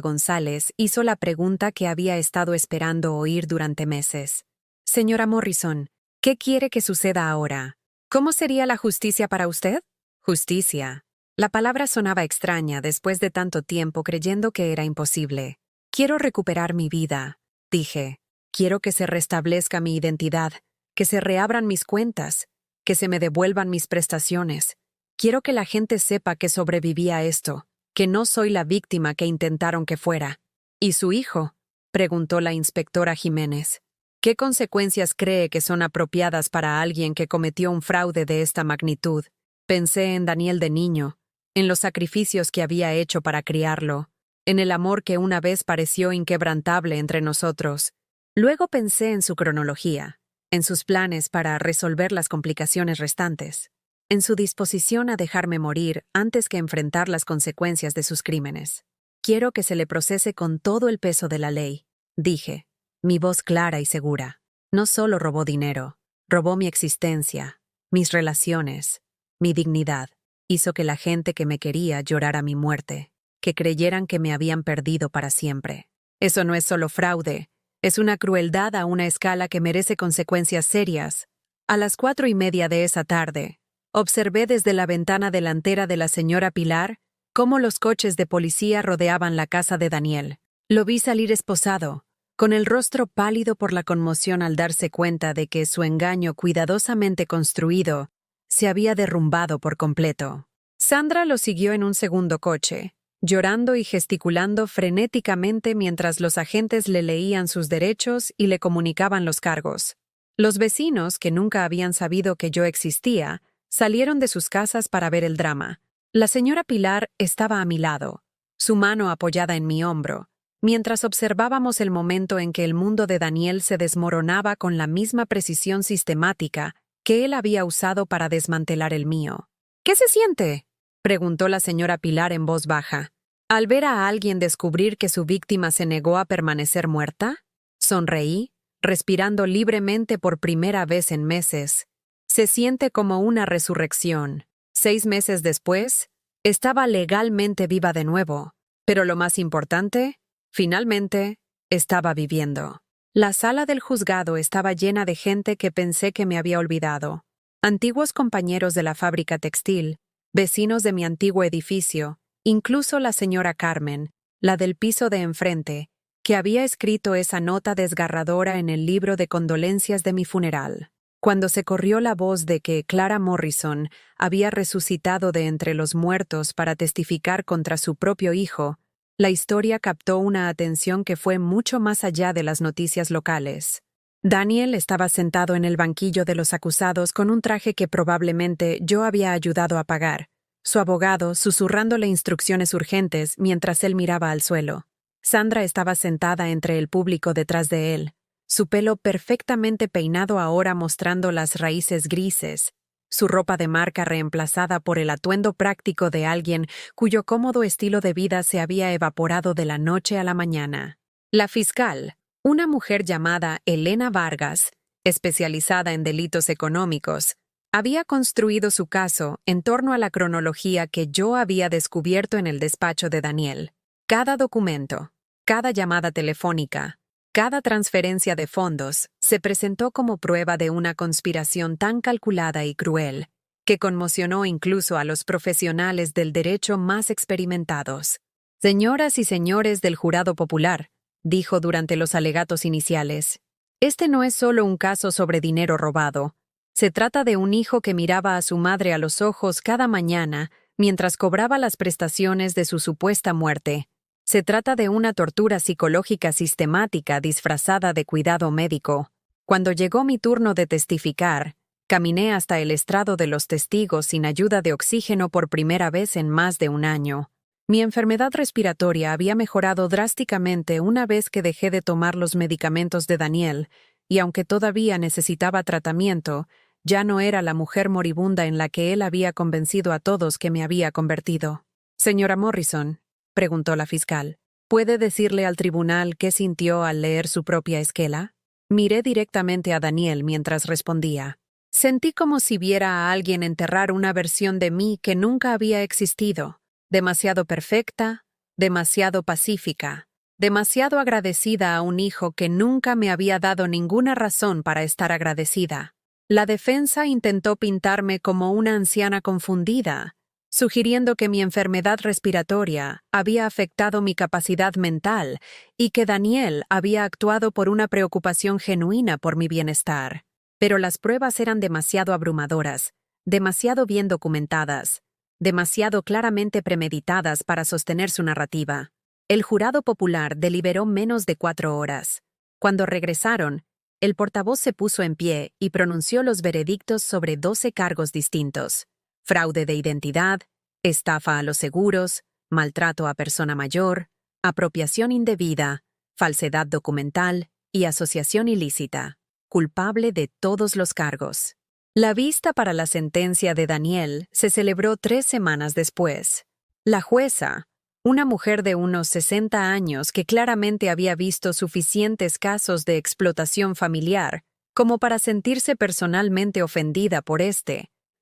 González hizo la pregunta que había estado esperando oír durante meses. Señora Morrison, ¿qué quiere que suceda ahora? ¿Cómo sería la justicia para usted? Justicia, La palabra sonaba extraña después de tanto tiempo creyendo que era imposible. Quiero recuperar mi vida, dije. Quiero que se restablezca mi identidad, que se reabran mis cuentas, que se me devuelvan mis prestaciones. Quiero que la gente sepa que sobreviví a esto, que no soy la víctima que intentaron que fuera. ¿Y su hijo?, preguntó la inspectora Jiménez. ¿Qué consecuencias cree que son apropiadas para alguien que cometió un fraude de esta magnitud? Pensé en Daniel de niño, en los sacrificios que había hecho para criarlo, en el amor que una vez pareció inquebrantable entre nosotros. Luego pensé en su cronología, en sus planes para resolver las complicaciones restantes, en su disposición a dejarme morir antes que enfrentar las consecuencias de sus crímenes. Quiero que se le procese con todo el peso de la ley, dije, mi voz clara y segura. No solo robó dinero, robó mi existencia, mis relaciones, mi dignidad. Hizo que la gente que me quería llorara mi muerte, que creyeran que me habían perdido para siempre. Eso no es solo fraude, es una crueldad a una escala que merece consecuencias serias. A las 4:30 de esa tarde, observé desde la ventana delantera de la señora Pilar cómo los coches de policía rodeaban la casa de Daniel. Lo vi salir esposado, con el rostro pálido por la conmoción al darse cuenta de que su engaño cuidadosamente construido se había derrumbado por completo. Sandra lo siguió en un segundo coche, llorando y gesticulando frenéticamente mientras los agentes le leían sus derechos y le comunicaban los cargos. Los vecinos, que nunca habían sabido que yo existía, salieron de sus casas para ver el drama. La señora Pilar estaba a mi lado, su mano apoyada en mi hombro, mientras observábamos el momento en que el mundo de Daniel se desmoronaba con la misma precisión sistemática que él había usado para desmantelar el mío. ¿Qué se siente?, preguntó la señora Pilar en voz baja. ¿Al ver a alguien descubrir que su víctima se negó a permanecer muerta? Sonreí, respirando libremente por primera vez en meses. Se siente como una resurrección. 6 meses después, estaba legalmente viva de nuevo, pero lo más importante, finalmente, estaba viviendo. La sala del juzgado estaba llena de gente que pensé que me había olvidado. Antiguos compañeros de la fábrica textil, vecinos de mi antiguo edificio, incluso la señora Carmen, la del piso de enfrente, que había escrito esa nota desgarradora en el libro de condolencias de mi funeral. Cuando se corrió la voz de que Clara Morrison había resucitado de entre los muertos para testificar contra su propio hijo, la historia captó una atención que fue mucho más allá de las noticias locales. Daniel estaba sentado en el banquillo de los acusados con un traje que probablemente yo había ayudado a pagar, su abogado susurrándole instrucciones urgentes mientras él miraba al suelo. Sandra estaba sentada entre el público detrás de él, su pelo perfectamente peinado ahora mostrando las raíces grises, su ropa de marca reemplazada por el atuendo práctico de alguien cuyo cómodo estilo de vida se había evaporado de la noche a la mañana. La fiscal, una mujer llamada Elena Vargas, especializada en delitos económicos, había construido su caso en torno a la cronología que yo había descubierto en el despacho de Daniel. Cada documento, cada llamada telefónica, cada transferencia de fondos se presentó como prueba de una conspiración tan calculada y cruel que conmocionó incluso a los profesionales del derecho más experimentados. Señoras y señores del jurado popular, dijo durante los alegatos iniciales, este no es solo un caso sobre dinero robado. Se trata de un hijo que miraba a su madre a los ojos cada mañana mientras cobraba las prestaciones de su supuesta muerte. Se trata de una tortura psicológica sistemática disfrazada de cuidado médico. Cuando llegó mi turno de testificar, caminé hasta el estrado de los testigos sin ayuda de oxígeno por primera vez en más de un año. Mi enfermedad respiratoria había mejorado drásticamente una vez que dejé de tomar los medicamentos de Daniel, y aunque todavía necesitaba tratamiento, ya no era la mujer moribunda en la que él había convencido a todos que me había convertido. Señora Morrison, preguntó la fiscal, ¿puede decirle al tribunal qué sintió al leer su propia esquela? Miré directamente a Daniel mientras respondía. Sentí como si viera a alguien enterrar una versión de mí que nunca había existido, demasiado perfecta, demasiado pacífica, demasiado agradecida a un hijo que nunca me había dado ninguna razón para estar agradecida. La defensa intentó pintarme como una anciana confundida, sugiriendo que mi enfermedad respiratoria había afectado mi capacidad mental y que Daniel había actuado por una preocupación genuina por mi bienestar. Pero las pruebas eran demasiado abrumadoras, demasiado bien documentadas, demasiado claramente premeditadas para sostener su narrativa. El jurado popular deliberó menos de 4 horas. Cuando regresaron, el portavoz se puso en pie y pronunció los veredictos sobre 12 cargos distintos: fraude de identidad, estafa a los seguros, maltrato a persona mayor, apropiación indebida, falsedad documental y asociación ilícita. Culpable de todos los cargos. La vista para la sentencia de Daniel se celebró 3 semanas después. La jueza, una mujer de unos 60 años que claramente había visto suficientes casos de explotación familiar como para sentirse personalmente ofendida por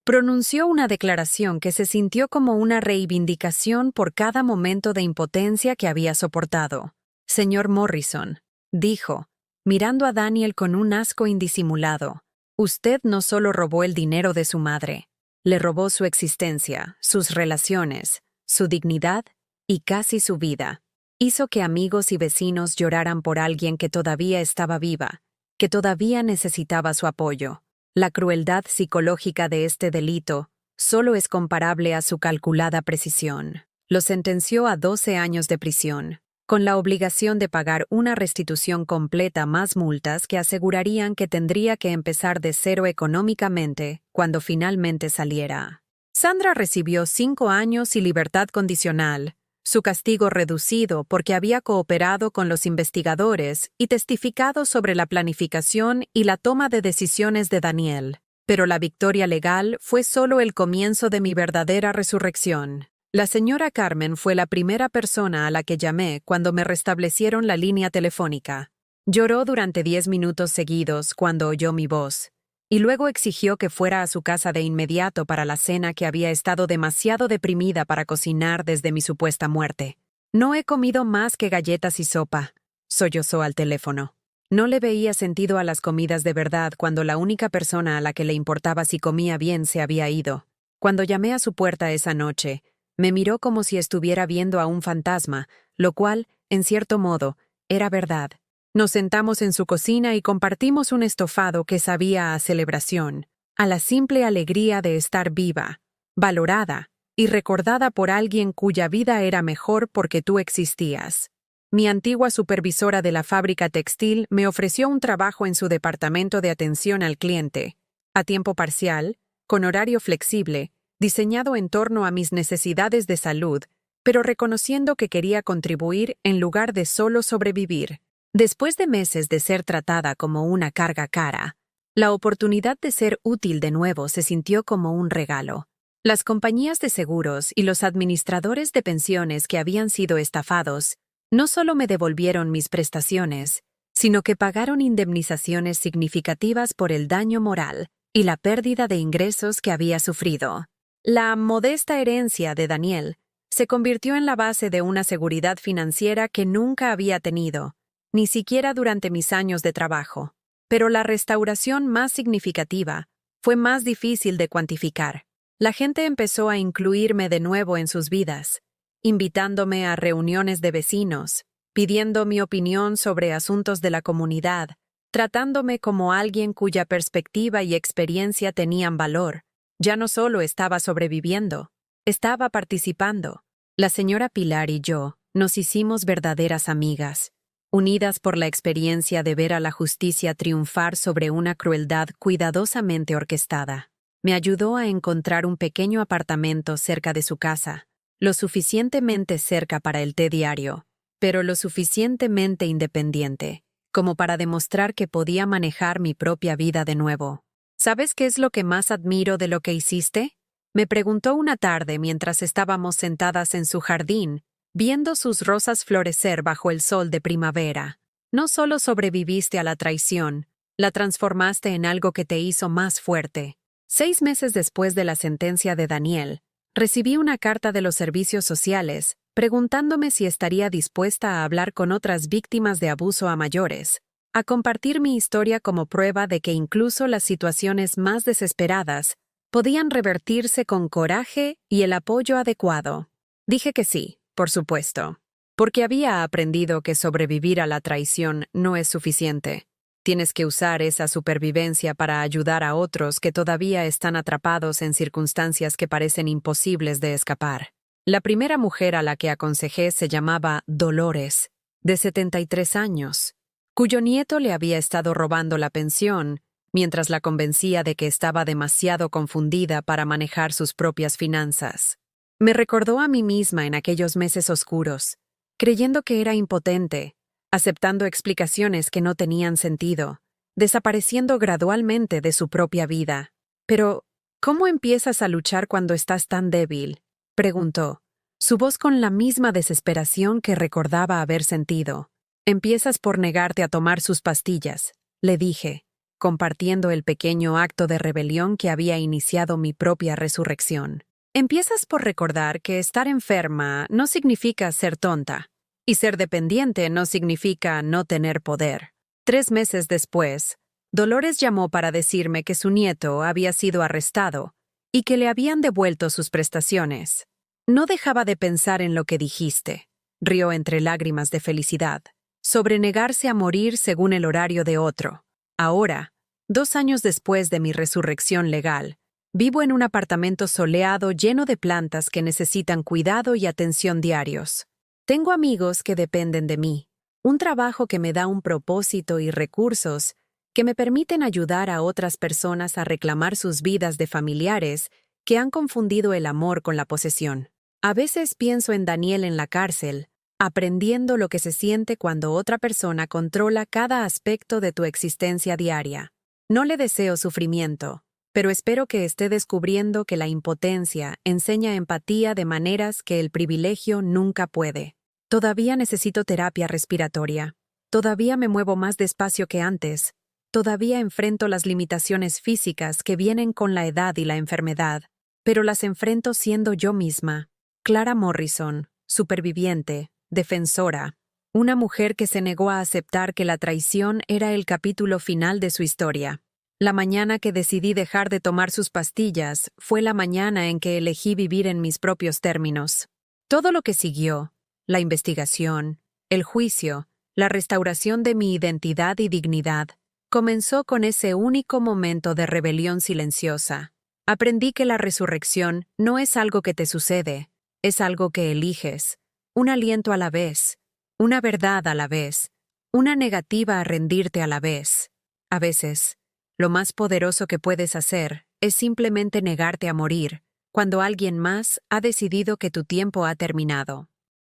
pronunció una declaración que se sintió como una reivindicación por cada momento de impotencia que había soportado. Señor Morrison, dijo, mirando a Daniel con un asco indisimulado, usted no solo robó el dinero de su madre, le robó su existencia, sus relaciones, su dignidad y casi su vida. Hizo que amigos y vecinos lloraran por alguien que todavía estaba viva, que todavía necesitaba su apoyo. La crueldad psicológica de este delito solo es comparable a su calculada precisión. Lo sentenció a 12 años de prisión, con la obligación de pagar una restitución completa más multas que asegurarían que tendría que empezar de cero económicamente cuando finalmente saliera. Sandra recibió 5 años y libertad condicional, su castigo reducido porque había cooperado con los investigadores y testificado sobre la planificación y la toma de decisiones de Daniel. Pero la victoria legal fue solo el comienzo de mi verdadera resurrección. La señora Carmen fue la primera persona a la que llamé cuando me restablecieron la línea telefónica. Lloró durante 10 minutos seguidos cuando oyó mi voz, y luego exigió que fuera a su casa de inmediato para la cena que había estado demasiado deprimida para cocinar desde mi supuesta muerte. No he comido más que galletas y sopa, sollozó al teléfono. No le veía sentido a las comidas de verdad cuando la única persona a la que le importaba si comía bien se había ido. Cuando llamé a su puerta esa noche, me miró como si estuviera viendo a un fantasma, lo cual, en cierto modo, era verdad. Nos sentamos en su cocina y compartimos un estofado que sabía a celebración, a la simple alegría de estar viva, valorada y recordada por alguien cuya vida era mejor porque tú existías. Mi antigua supervisora de la fábrica textil me ofreció un trabajo en su departamento de atención al cliente, a tiempo parcial, con horario flexible, diseñado en torno a mis necesidades de salud, pero reconociendo que quería contribuir en lugar de solo sobrevivir. Después de meses de ser tratada como una carga cara, la oportunidad de ser útil de nuevo se sintió como un regalo. Las compañías de seguros y los administradores de pensiones que habían sido estafados no solo me devolvieron mis prestaciones, sino que pagaron indemnizaciones significativas por el daño moral y la pérdida de ingresos que había sufrido. La modesta herencia de Daniel se convirtió en la base de una seguridad financiera que nunca había tenido, ni siquiera durante mis años de trabajo. Pero la restauración más significativa fue más difícil de cuantificar. La gente empezó a incluirme de nuevo en sus vidas, invitándome a reuniones de vecinos, pidiendo mi opinión sobre asuntos de la comunidad, tratándome como alguien cuya perspectiva y experiencia tenían valor. Ya no solo estaba sobreviviendo, estaba participando. La señora Pilar y yo nos hicimos verdaderas amigas, unidas por la experiencia de ver a la justicia triunfar sobre una crueldad cuidadosamente orquestada. Me ayudó a encontrar un pequeño apartamento cerca de su casa, lo suficientemente cerca para el té diario, pero lo suficientemente independiente, como para demostrar que podía manejar mi propia vida de nuevo. ¿Sabes qué es lo que más admiro de lo que hiciste? Me preguntó una tarde mientras estábamos sentadas en su jardín, viendo sus rosas florecer bajo el sol de primavera. No solo sobreviviste a la traición, la transformaste en algo que te hizo más fuerte. 6 meses después de la sentencia de Daniel, recibí una carta de los servicios sociales preguntándome si estaría dispuesta a hablar con otras víctimas de abuso a mayores, a compartir mi historia como prueba de que incluso las situaciones más desesperadas podían revertirse con coraje y el apoyo adecuado. Dije que sí, por supuesto, porque había aprendido que sobrevivir a la traición no es suficiente. Tienes que usar esa supervivencia para ayudar a otros que todavía están atrapados en circunstancias que parecen imposibles de escapar. La primera mujer a la que aconsejé se llamaba Dolores, de 73 años, cuyo nieto le había estado robando la pensión, mientras la convencía de que estaba demasiado confundida para manejar sus propias finanzas. Me recordó a mí misma en aquellos meses oscuros, creyendo que era impotente, aceptando explicaciones que no tenían sentido, desapareciendo gradualmente de su propia vida. Pero, ¿cómo empiezas a luchar cuando estás tan débil?, preguntó, su voz con la misma desesperación que recordaba haber sentido. Empiezas por negarte a tomar sus pastillas, le dije, compartiendo el pequeño acto de rebelión que había iniciado mi propia resurrección. Empiezas por recordar que estar enferma no significa ser tonta, y ser dependiente no significa no tener poder. 3 meses después, Dolores llamó para decirme que su nieto había sido arrestado y que le habían devuelto sus prestaciones. No dejaba de pensar en lo que dijiste, rió entre lágrimas de felicidad, sobre negarse a morir según el horario de otro. Ahora, 2 años después de mi resurrección legal, vivo en un apartamento soleado lleno de plantas que necesitan cuidado y atención diarios. Tengo amigos que dependen de mí, un trabajo que me da un propósito y recursos que me permiten ayudar a otras personas a reclamar sus vidas de familiares que han confundido el amor con la posesión. A veces pienso en Daniel en la cárcel, aprendiendo lo que se siente cuando otra persona controla cada aspecto de tu existencia diaria. No le deseo sufrimiento, pero espero que esté descubriendo que la impotencia enseña empatía de maneras que el privilegio nunca puede. Todavía necesito terapia respiratoria. Todavía me muevo más despacio que antes. Todavía enfrento las limitaciones físicas que vienen con la edad y la enfermedad, pero las enfrento siendo yo misma. Clara Morrison, superviviente, defensora, una mujer que se negó a aceptar que la traición era el capítulo final de su historia. La mañana que decidí dejar de tomar sus pastillas fue la mañana en que elegí vivir en mis propios términos. Todo lo que siguió, la investigación, el juicio, la restauración de mi identidad y dignidad, comenzó con ese único momento de rebelión silenciosa. Aprendí que la resurrección no es algo que te sucede, es algo que eliges, un aliento a la vez, una verdad a la vez, una negativa a rendirte a la vez. A veces, lo más poderoso que puedes hacer es simplemente negarte a morir, cuando alguien más ha decidido que tu tiempo ha terminado.